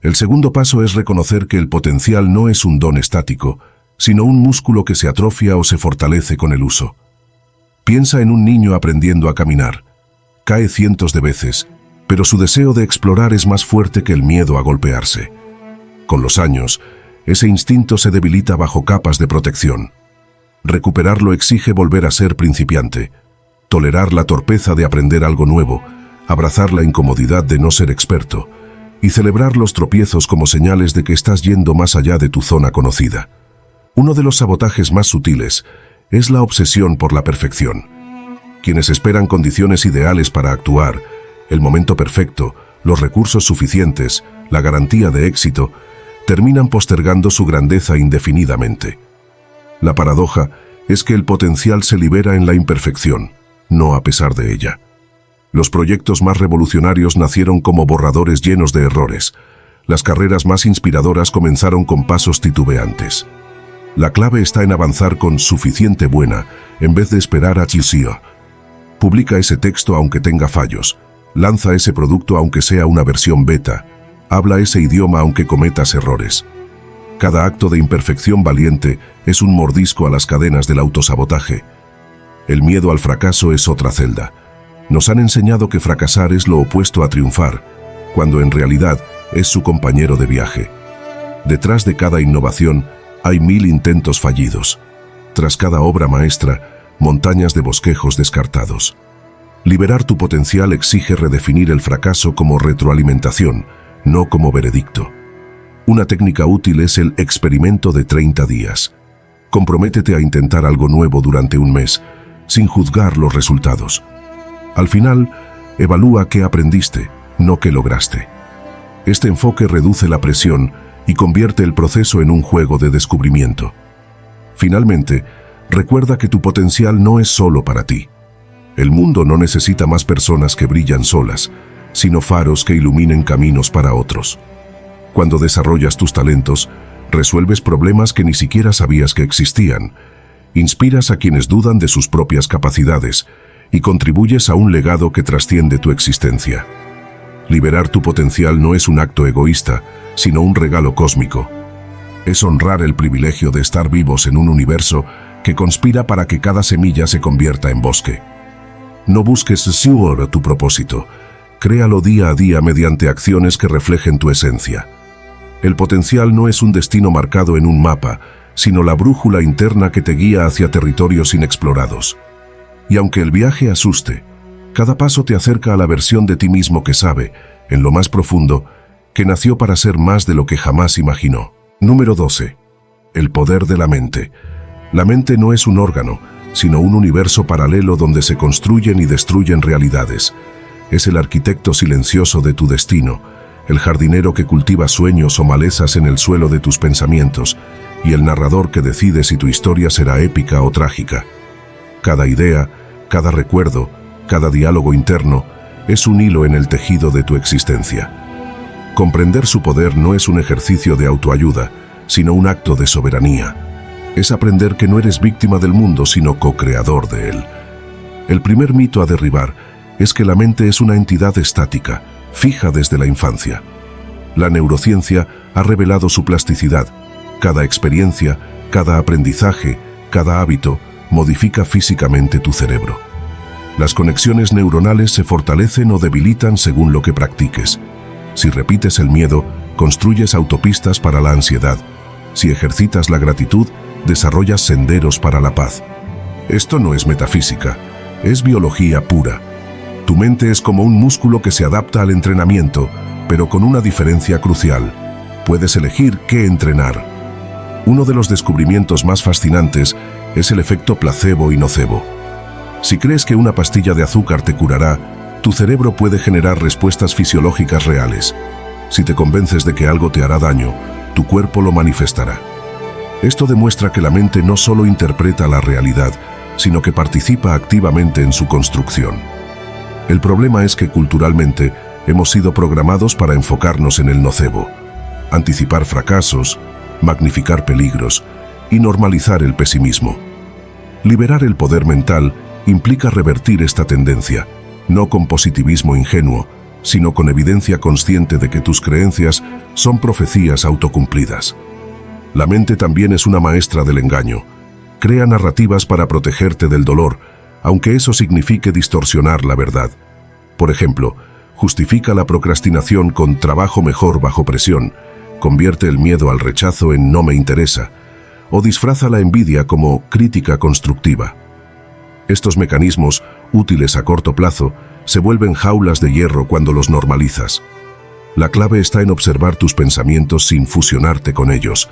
Speaker 1: El segundo paso es reconocer que el potencial no es un don estático, sino un músculo que se atrofia o se fortalece con el uso. Piensa en un niño aprendiendo a caminar. Cae cientos de veces, pero su deseo de explorar es más fuerte que el miedo a golpearse. Con los años, ese instinto se debilita bajo capas de protección. Recuperarlo exige volver a ser principiante, tolerar la torpeza de aprender algo nuevo, abrazar la incomodidad de no ser experto y celebrar los tropiezos como señales de que estás yendo más allá de tu zona conocida. Uno de los sabotajes más sutiles es la obsesión por la perfección. Quienes esperan condiciones ideales para actuar, el momento perfecto, los recursos suficientes, la garantía de éxito, terminan postergando su grandeza indefinidamente. La paradoja es que el potencial se libera en la imperfección, no a pesar de ella. Los proyectos más revolucionarios nacieron como borradores llenos de errores. Las carreras más inspiradoras comenzaron con pasos titubeantes. La clave está en avanzar con suficiente buena, en vez de esperar a chilsía. Publica ese texto aunque tenga fallos. Lanza ese producto aunque sea una versión beta. Habla ese idioma aunque cometas errores. Cada acto de imperfección valiente es un mordisco a las cadenas del autosabotaje. El miedo al fracaso es otra celda. Nos han enseñado que fracasar es lo opuesto a triunfar, cuando en realidad es su compañero de viaje. Detrás de cada innovación hay 1000 intentos fallidos. Tras cada obra maestra, montañas de bosquejos descartados. Liberar tu potencial exige redefinir el fracaso como retroalimentación, no como veredicto. Una técnica útil es el experimento de 30 días. Comprométete a intentar algo nuevo durante un mes, sin juzgar los resultados. Al final, evalúa qué aprendiste, no qué lograste. Este enfoque reduce la presión y convierte el proceso en un juego de descubrimiento. Finalmente, recuerda que tu potencial no es solo para ti. El mundo no necesita más personas que brillan solas, sino faros que iluminen caminos para otros. Cuando desarrollas tus talentos, resuelves problemas que ni siquiera sabías que existían, inspiras a quienes dudan de sus propias capacidades y contribuyes a un legado que trasciende tu existencia. Liberar tu potencial no es un acto egoísta, sino un regalo cósmico. Es honrar el privilegio de estar vivos en un universo que conspira para que cada semilla se convierta en bosque. No busques solo tu propósito, créalo día a día mediante acciones que reflejen tu esencia. El potencial no es un destino marcado en un mapa, sino la brújula interna que te guía hacia territorios inexplorados. Y aunque el viaje asuste, cada paso te acerca a la versión de ti mismo que sabe, en lo más profundo, que nació para ser más de lo que jamás imaginó. Número 12. El poder de la mente. La mente no es un órgano, sino un universo paralelo donde se construyen y destruyen realidades. Es el arquitecto silencioso de tu destino, el jardinero que cultiva sueños o malezas en el suelo de tus pensamientos, y el narrador que decide si tu historia será épica o trágica. Cada idea, cada recuerdo, cada diálogo interno, es un hilo en el tejido de tu existencia. Comprender su poder no es un ejercicio de autoayuda, sino un acto de soberanía. Es aprender que no eres víctima del mundo, sino co-creador de él. El primer mito a derribar es que la mente es una entidad estática, fija desde la infancia. La neurociencia ha revelado su plasticidad. Cada experiencia, cada aprendizaje, cada hábito modifica físicamente tu cerebro. Las conexiones neuronales se fortalecen o debilitan según lo que practiques. Si repites el miedo, construyes autopistas para la ansiedad. Si ejercitas la gratitud, desarrollas senderos para la paz. Esto no es metafísica, es biología pura. Tu mente es como un músculo que se adapta al entrenamiento, pero con una diferencia crucial. Puedes elegir qué entrenar. Uno de los descubrimientos más fascinantes es el efecto placebo y nocebo. Si crees que una pastilla de azúcar te curará, tu cerebro puede generar respuestas fisiológicas reales. Si te convences de que algo te hará daño, tu cuerpo lo manifestará. Esto demuestra que la mente no solo interpreta la realidad, sino que participa activamente en su construcción. El problema es que culturalmente hemos sido programados para enfocarnos en el nocebo, anticipar fracasos, magnificar peligros y normalizar el pesimismo. Liberar el poder mental implica revertir esta tendencia, no con positivismo ingenuo, sino con evidencia consciente de que tus creencias son profecías autocumplidas. La mente también es una maestra del engaño. Crea narrativas para protegerte del dolor, aunque eso signifique distorsionar la verdad. Por ejemplo, justifica la procrastinación con trabajo mejor bajo presión, convierte el miedo al rechazo en no me interesa, o disfraza la envidia como crítica constructiva. Estos mecanismos, útiles a corto plazo, se vuelven jaulas de hierro cuando los normalizas. La clave está en observar tus pensamientos sin fusionarte con ellos,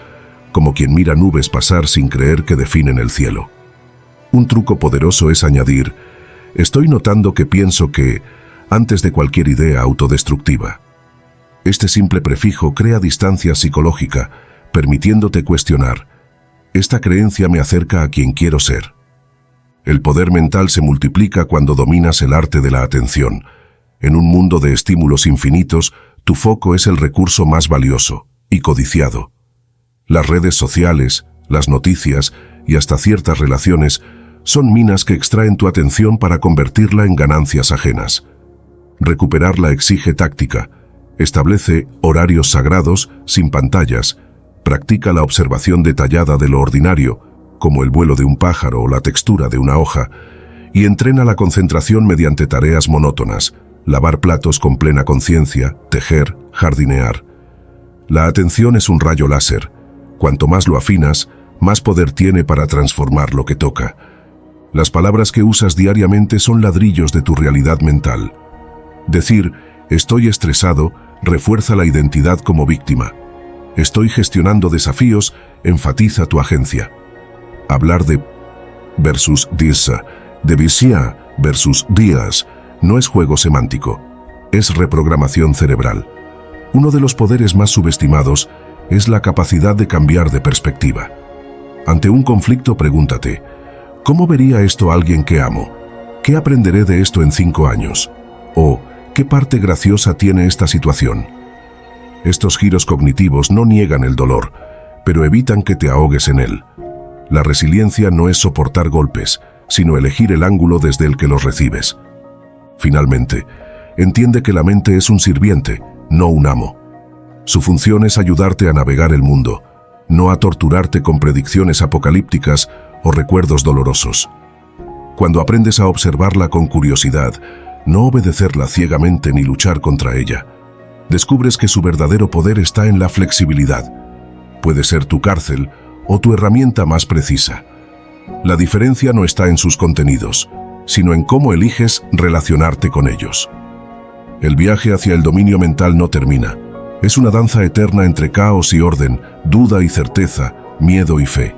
Speaker 1: como quien mira nubes pasar sin creer que definen el cielo. Un truco poderoso es añadir, estoy notando que pienso que, antes de cualquier idea autodestructiva. Este simple prefijo crea distancia psicológica, permitiéndote cuestionar, esta creencia me acerca a quien quiero ser. El poder mental se multiplica cuando dominas el arte de la atención. En un mundo de estímulos infinitos, tu foco es el recurso más valioso y codiciado. Las redes sociales, las noticias y hasta ciertas relaciones son minas que extraen tu atención para convertirla en ganancias ajenas. Recuperarla exige táctica. Establece horarios sagrados sin pantallas. Practica la observación detallada de lo ordinario, como el vuelo de un pájaro o la textura de una hoja, y entrena la concentración mediante tareas monótonas, lavar platos con plena conciencia, tejer, jardinear. La atención es un rayo láser. Cuanto más lo afinas, más poder tiene para transformar lo que toca. Las palabras que usas diariamente son ladrillos de tu realidad mental. Decir, estoy estresado, refuerza la identidad como víctima. Estoy gestionando desafíos, enfatiza tu agencia. Hablar de versus disa, de vicia versus días, no es juego semántico, es reprogramación cerebral. Uno de los poderes más subestimados es la capacidad de cambiar de perspectiva. Ante un conflicto, pregúntate, ¿cómo vería esto alguien que amo? ¿Qué aprenderé de esto en 5 años? O, ¿qué parte graciosa tiene esta situación? Estos giros cognitivos no niegan el dolor, pero evitan que te ahogues en él. La resiliencia no es soportar golpes, sino elegir el ángulo desde el que los recibes. Finalmente, entiende que la mente es un sirviente, no un amo. Su función es ayudarte a navegar el mundo, no a torturarte con predicciones apocalípticas o recuerdos dolorosos. Cuando aprendes a observarla con curiosidad, no obedecerla ciegamente ni luchar contra ella, descubres que su verdadero poder está en la flexibilidad. Puede ser tu cárcel o tu herramienta más precisa. La diferencia no está en sus contenidos, sino en cómo eliges relacionarte con ellos. El viaje hacia el dominio mental no termina. Es una danza eterna entre caos y orden, duda y certeza, miedo y fe.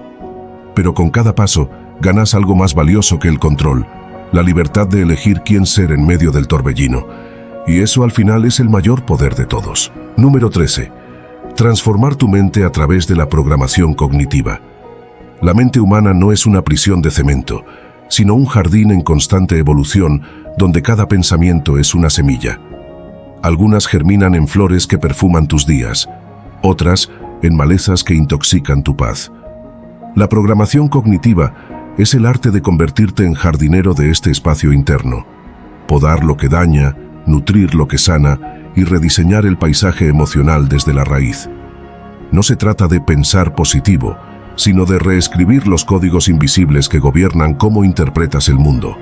Speaker 1: Pero con cada paso, ganas algo más valioso que el control, la libertad de elegir quién ser en medio del torbellino. Y eso al final es el mayor poder de todos. Número 13. Transformar tu mente a través de la programación cognitiva. La mente humana no es una prisión de cemento, sino un jardín en constante evolución donde cada pensamiento es una semilla. Algunas germinan en flores que perfuman tus días, otras en malezas que intoxican tu paz. La programación cognitiva es el arte de convertirte en jardinero de este espacio interno, podar lo que daña, nutrir lo que sana y rediseñar el paisaje emocional desde la raíz. No se trata de pensar positivo, sino de reescribir los códigos invisibles que gobiernan cómo interpretas el mundo,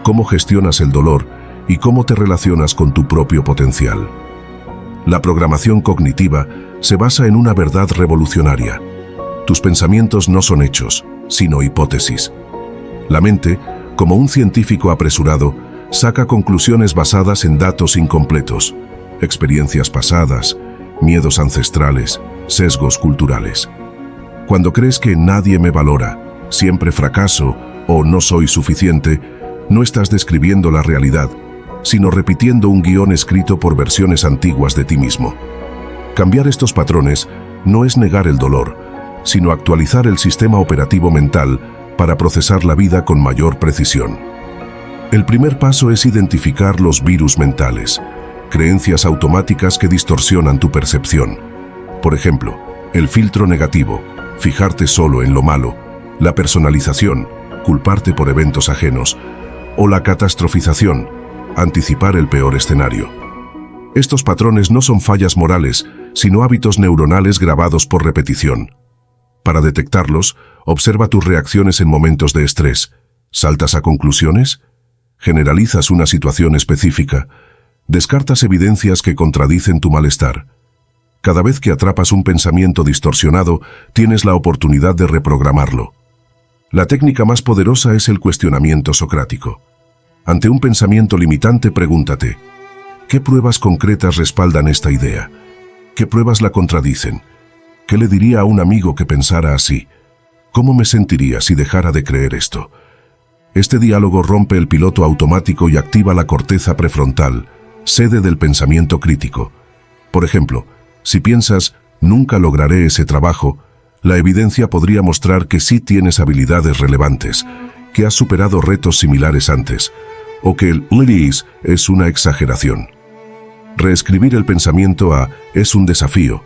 Speaker 1: cómo gestionas el dolor y cómo te relacionas con tu propio potencial. La programación cognitiva se basa en una verdad revolucionaria. Tus pensamientos no son hechos, sino hipótesis. La mente, como un científico apresurado, saca conclusiones basadas en datos incompletos, experiencias pasadas, miedos ancestrales, sesgos culturales. Cuando crees que nadie me valora, siempre fracaso o no soy suficiente, no estás describiendo la realidad, sino repitiendo un guión escrito por versiones antiguas de ti mismo. Cambiar estos patrones no es negar el dolor, sino actualizar el sistema operativo mental para procesar la vida con mayor precisión. El primer paso es identificar los virus mentales, creencias automáticas que distorsionan tu percepción. Por ejemplo, el filtro negativo, fijarte solo en lo malo, la personalización, culparte por eventos ajenos, o la catastrofización, anticipar el peor escenario. Estos patrones no son fallas morales, sino hábitos neuronales grabados por repetición. Para detectarlos, observa tus reacciones en momentos de estrés. ¿Saltas a conclusiones? ¿Generalizas una situación específica? ¿Descartas evidencias que contradicen tu malestar? Cada vez que atrapas un pensamiento distorsionado, tienes la oportunidad de reprogramarlo. La técnica más poderosa es el cuestionamiento socrático. Ante un pensamiento limitante, pregúntate: ¿qué pruebas concretas respaldan esta idea? ¿Qué pruebas la contradicen? ¿Qué le diría a un amigo que pensara así? ¿Cómo me sentiría si dejara de creer esto? Este diálogo rompe el piloto automático y activa la corteza prefrontal, sede del pensamiento crítico. Por ejemplo, si piensas, nunca lograré ese trabajo, la evidencia podría mostrar que sí tienes habilidades relevantes, que has superado retos similares antes, o que el "least" es una exageración. Reescribir el pensamiento a "es un desafío,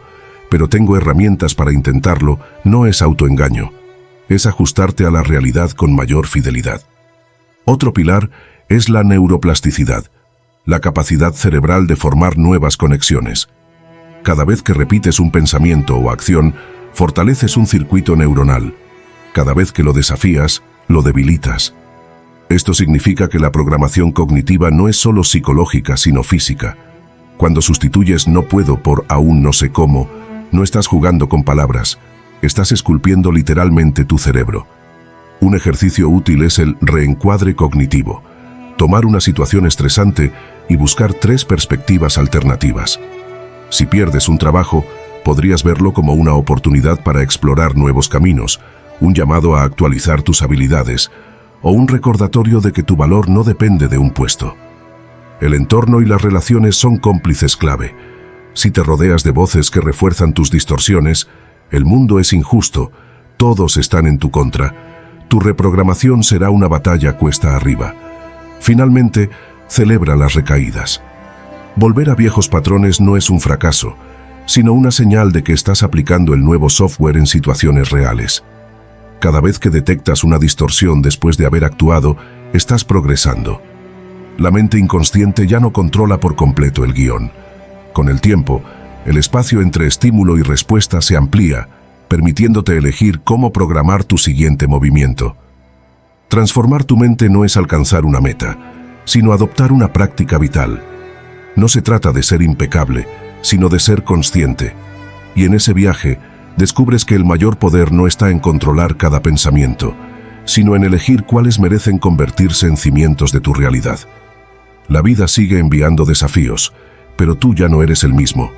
Speaker 1: pero tengo herramientas para intentarlo" no es autoengaño, es ajustarte a la realidad con mayor fidelidad. Otro pilar es la neuroplasticidad, la capacidad cerebral de formar nuevas conexiones. Cada vez que repites un pensamiento o acción, fortaleces un circuito neuronal. Cada vez que lo desafías, lo debilitas. Esto significa que la programación cognitiva no es solo psicológica, sino física. Cuando sustituyes "no puedo" por "aún no sé cómo", no estás jugando con palabras, estás esculpiendo literalmente tu cerebro. Un ejercicio útil es el reencuadre cognitivo, tomar una situación estresante y buscar 3 perspectivas alternativas. Si pierdes un trabajo, podrías verlo como una oportunidad para explorar nuevos caminos, un llamado a actualizar tus habilidades, o un recordatorio de que tu valor no depende de un puesto. El entorno y las relaciones son cómplices clave. Si te rodeas de voces que refuerzan tus distorsiones, el mundo es injusto, todos están en tu contra, tu reprogramación será una batalla cuesta arriba. Finalmente, celebra las recaídas. Volver a viejos patrones no es un fracaso, sino una señal de que estás aplicando el nuevo software en situaciones reales. Cada vez que detectas una distorsión después de haber actuado, estás progresando. La mente inconsciente ya no controla por completo el guión. Con el tiempo, el espacio entre estímulo y respuesta se amplía, permitiéndote elegir cómo programar tu siguiente movimiento. Transformar tu mente no es alcanzar una meta, sino adoptar una práctica vital. No se trata de ser impecable, sino de ser consciente. Y en ese viaje, descubres que el mayor poder no está en controlar cada pensamiento, sino en elegir cuáles merecen convertirse en cimientos de tu realidad. La vida sigue enviando desafíos, pero tú ya no eres el mismo.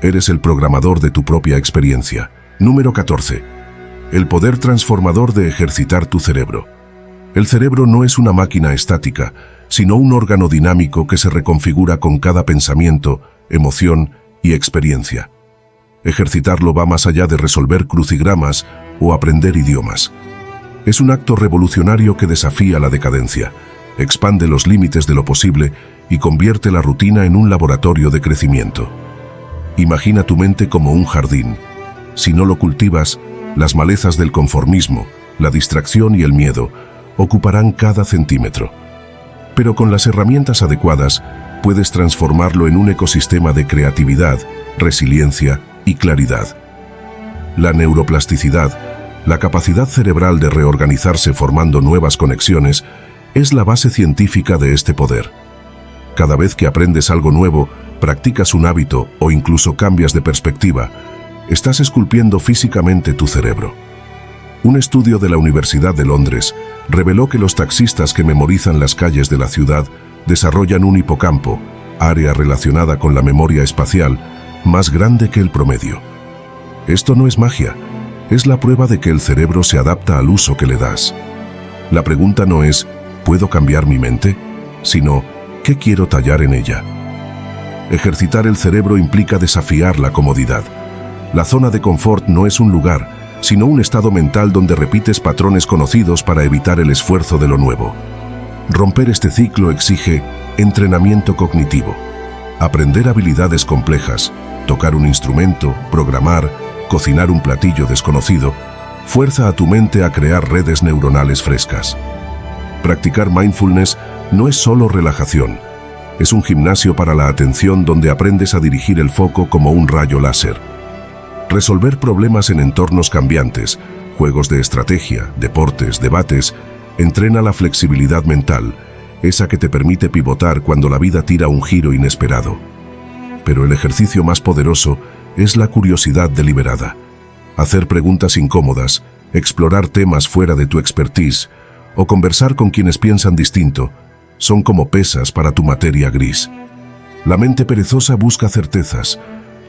Speaker 1: Eres el programador de tu propia experiencia. Número 14. El poder transformador de ejercitar tu cerebro. El cerebro no es una máquina estática, sino un órgano dinámico que se reconfigura con cada pensamiento, emoción y experiencia. Ejercitarlo va más allá de resolver crucigramas o aprender idiomas. Es un acto revolucionario que desafía la decadencia, expande los límites de lo posible y convierte la rutina en un laboratorio de crecimiento. Imagina tu mente como un jardín. Si no lo cultivas, las malezas del conformismo, la distracción y el miedo ocuparán cada centímetro. Pero con las herramientas adecuadas, puedes transformarlo en un ecosistema de creatividad, resiliencia y claridad. La neuroplasticidad, la capacidad cerebral de reorganizarse formando nuevas conexiones, es la base científica de este poder. Cada vez que aprendes algo nuevo, practicas un hábito o incluso cambias de perspectiva, estás esculpiendo físicamente tu cerebro. Un estudio de la Universidad de Londres reveló que los taxistas que memorizan las calles de la ciudad desarrollan un hipocampo, área relacionada con la memoria espacial, más grande que el promedio. Esto no es magia, es la prueba de que el cerebro se adapta al uso que le das. La pregunta no es, ¿puedo cambiar mi mente?, sino, ¿qué quiero tallar en ella? Ejercitar el cerebro implica desafiar la comodidad. La zona de confort no es un lugar, sino un estado mental donde repites patrones conocidos para evitar el esfuerzo de lo nuevo. Romper este ciclo exige entrenamiento cognitivo. Aprender habilidades complejas, tocar un instrumento, programar, cocinar un platillo desconocido, fuerza a tu mente a crear redes neuronales frescas. Practicar mindfulness no es solo relajación, es un gimnasio para la atención donde aprendes a dirigir el foco como un rayo láser. Resolver problemas en entornos cambiantes, juegos de estrategia, deportes, debates, entrena la flexibilidad mental, esa que te permite pivotar cuando la vida tira un giro inesperado. Pero el ejercicio más poderoso es la curiosidad deliberada. Hacer preguntas incómodas, explorar temas fuera de tu expertise o conversar con quienes piensan distinto son como pesas para tu materia gris. La mente perezosa busca certezas.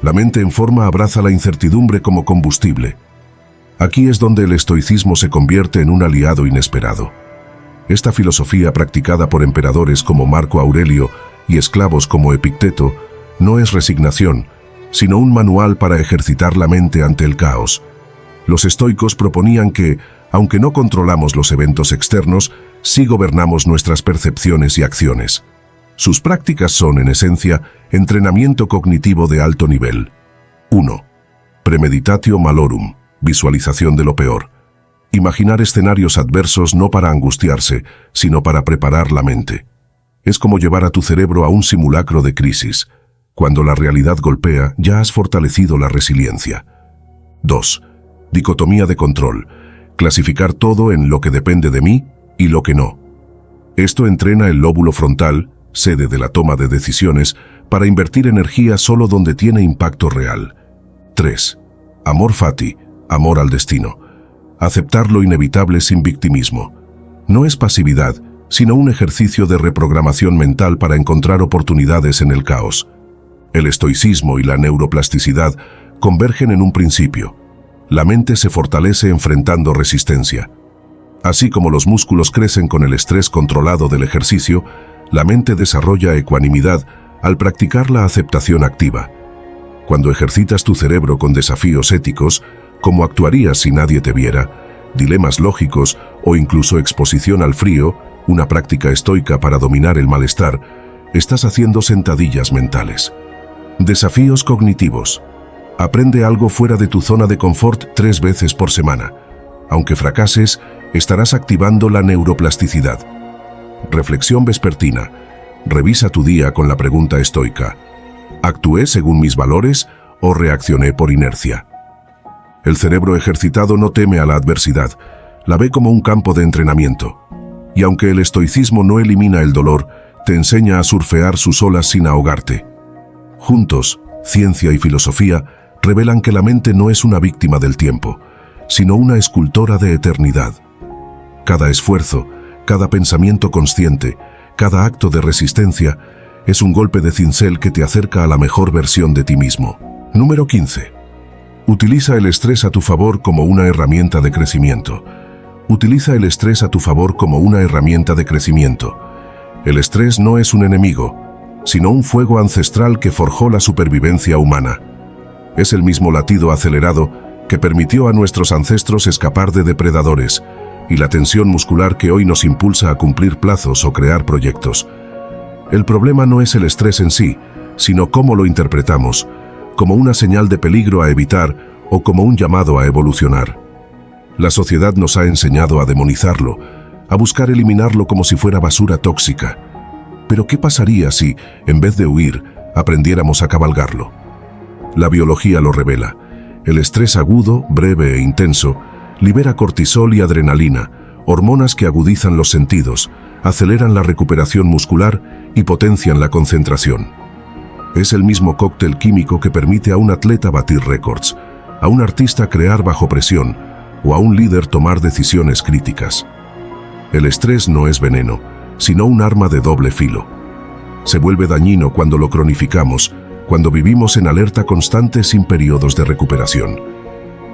Speaker 1: La mente en forma abraza la incertidumbre como combustible. Aquí es donde el estoicismo se convierte en un aliado inesperado. Esta filosofía practicada por emperadores como Marco Aurelio y esclavos como Epicteto no es resignación, sino un manual para ejercitar la mente ante el caos. Los estoicos proponían que, aunque no controlamos los eventos externos, sí gobernamos nuestras percepciones y acciones. Sus prácticas son, en esencia, entrenamiento cognitivo de alto nivel. 1. Premeditatio malorum, visualización de lo peor. Imaginar escenarios adversos no para angustiarse, sino para preparar la mente. Es como llevar a tu cerebro a un simulacro de crisis. Cuando la realidad golpea, ya has fortalecido la resiliencia. 2. Dicotomía de control. Clasificar todo en lo que depende de mí y lo que no. Esto entrena el lóbulo frontal, sede de la toma de decisiones, para invertir energía solo donde tiene impacto real. 3. Amor fati, amor al destino. Aceptar lo inevitable sin victimismo. No es pasividad, sino un ejercicio de reprogramación mental para encontrar oportunidades en el caos. El estoicismo y la neuroplasticidad convergen en un principio. La mente se fortalece enfrentando resistencia. Así como los músculos crecen con el estrés controlado del ejercicio, la mente desarrolla ecuanimidad al practicar la aceptación activa. Cuando ejercitas tu cerebro con desafíos éticos, como actuarías si nadie te viera, dilemas lógicos o incluso exposición al frío, una práctica estoica para dominar el malestar, estás haciendo sentadillas mentales. Desafíos cognitivos. Aprende algo fuera de tu zona de confort 3 veces por semana. Aunque fracases, estarás activando la neuroplasticidad. Reflexión vespertina. Revisa tu día con la pregunta estoica: ¿actué según mis valores o reaccioné por inercia? El cerebro ejercitado no teme a la adversidad, la ve como un campo de entrenamiento. Y aunque el estoicismo no elimina el dolor, te enseña a surfear sus olas sin ahogarte. Juntos, ciencia y filosofía revelan que la mente no es una víctima del tiempo, sino una escultora de eternidad. Cada esfuerzo, cada pensamiento consciente, Cada acto de resistencia es un golpe de cincel que te acerca a la mejor versión de ti mismo. Número 15. Utiliza el estrés a tu favor como una herramienta de crecimiento. Utiliza el estrés a tu favor como una herramienta de crecimiento. El estrés no es un enemigo, sino un fuego ancestral que forjó la supervivencia humana. Es el mismo latido acelerado que permitió a nuestros ancestros escapar de depredadores y la tensión muscular que hoy nos impulsa a cumplir plazos o crear proyectos. El problema no es el estrés en sí, sino cómo lo interpretamos, como una señal de peligro a evitar o como un llamado a evolucionar. La sociedad nos ha enseñado a demonizarlo, a buscar eliminarlo como si fuera basura tóxica. Pero ¿qué pasaría si, en vez de huir, aprendiéramos a cabalgarlo? La biología lo revela. El estrés agudo, breve e intenso, libera cortisol y adrenalina, hormonas que agudizan los sentidos, aceleran la recuperación muscular y potencian la concentración. Es el mismo cóctel químico que permite a un atleta batir récords, a un artista crear bajo presión o a un líder tomar decisiones críticas. El estrés no es veneno, sino un arma de doble filo. Se vuelve dañino cuando lo cronificamos, cuando vivimos en alerta constante sin periodos de recuperación.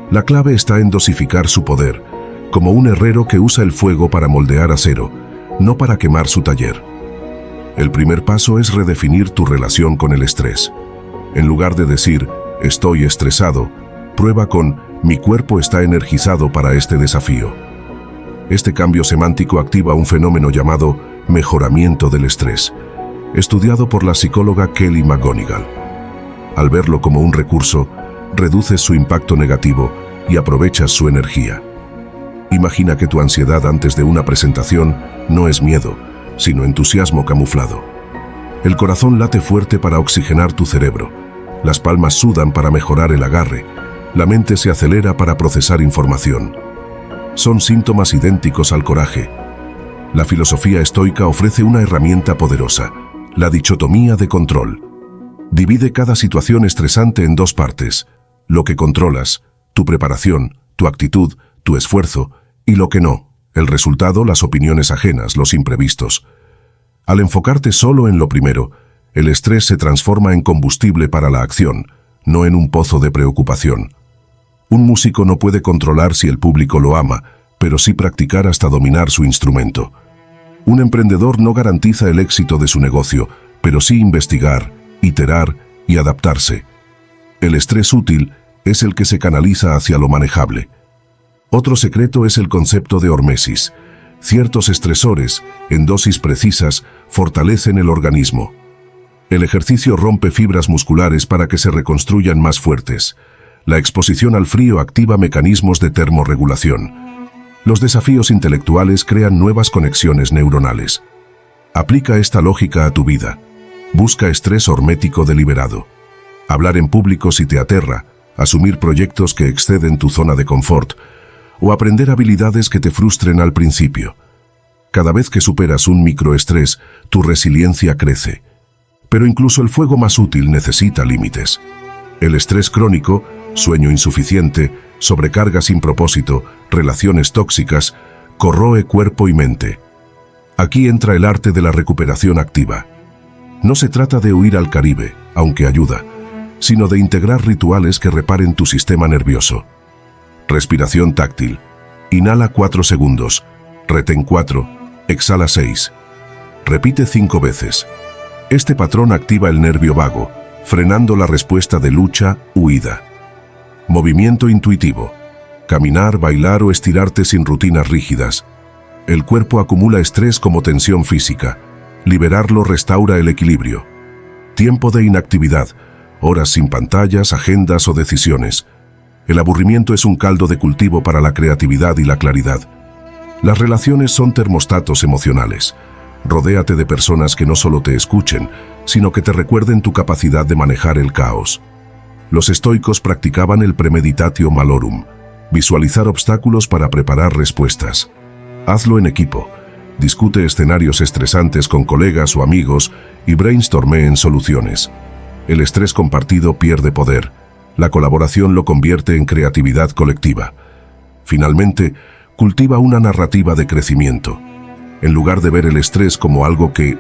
Speaker 1: La clave está en dosificar su poder, como un herrero que usa el fuego para moldear acero, no para quemar su taller. El primer paso es redefinir tu relación con el estrés. En lugar de decir, estoy estresado, prueba con, mi cuerpo está energizado para este desafío. Este cambio semántico activa un fenómeno llamado mejoramiento del estrés, estudiado por la psicóloga Kelly McGonigal. Al verlo como un recurso, reduces su impacto negativo y aprovechas su energía. Imagina que tu ansiedad antes de una presentación no es miedo, sino entusiasmo camuflado. El corazón late fuerte para oxigenar tu cerebro, las palmas sudan para mejorar el agarre, la mente se acelera para procesar información. Son síntomas idénticos al coraje. La filosofía estoica ofrece una herramienta poderosa, la dicotomía de control. Divide cada situación estresante en dos partes: lo que controlas, tu preparación, tu actitud, tu esfuerzo, y lo que no, el resultado, las opiniones ajenas, los imprevistos. Al enfocarte solo en lo primero, el estrés se transforma en combustible para la acción, no en un pozo de preocupación. Un músico no puede controlar si el público lo ama, pero sí practicar hasta dominar su instrumento. Un emprendedor no garantiza el éxito de su negocio, pero sí investigar, iterar y adaptarse. El estrés útil es el que se canaliza hacia lo manejable. Otro secreto es el concepto de hormesis. Ciertos estresores, en dosis precisas, fortalecen el organismo. El ejercicio rompe fibras musculares para que se reconstruyan más fuertes. La exposición al frío activa mecanismos de termorregulación. Los desafíos intelectuales crean nuevas conexiones neuronales. Aplica esta lógica a tu vida. Busca estrés hormético deliberado. Hablar en público si te aterra, asumir proyectos que exceden tu zona de confort, o aprender habilidades que te frustren al principio. Cada vez que superas un microestrés, tu resiliencia crece. Pero incluso el fuego más útil necesita límites. El estrés crónico, sueño insuficiente, sobrecarga sin propósito, relaciones tóxicas, corroe cuerpo y mente. Aquí entra el arte de la recuperación activa. No se trata de huir al Caribe, aunque ayuda, sino de integrar rituales que reparen tu sistema nervioso. Respiración táctil. Inhala 4 segundos, retén 4, exhala 6. Repite 5 veces. Este patrón activa el nervio vago, frenando la respuesta de lucha-huida. Movimiento intuitivo. Caminar, bailar o estirarte sin rutinas rígidas. El cuerpo acumula estrés como tensión física. Liberarlo restaura el equilibrio. Tiempo de inactividad. Horas sin pantallas, agendas o decisiones. El aburrimiento es un caldo de cultivo para la creatividad y la claridad. Las relaciones son termostatos emocionales. Rodéate de personas que no solo te escuchen, sino que te recuerden tu capacidad de manejar el caos. Los estoicos practicaban el premeditatio malorum, visualizar obstáculos para preparar respuestas. Hazlo en equipo. Discute escenarios estresantes con colegas o amigos y brainstormee en soluciones. El estrés compartido pierde poder. La colaboración lo convierte en creatividad colectiva. Finalmente, cultiva una narrativa de crecimiento. En lugar de ver el estrés como algo que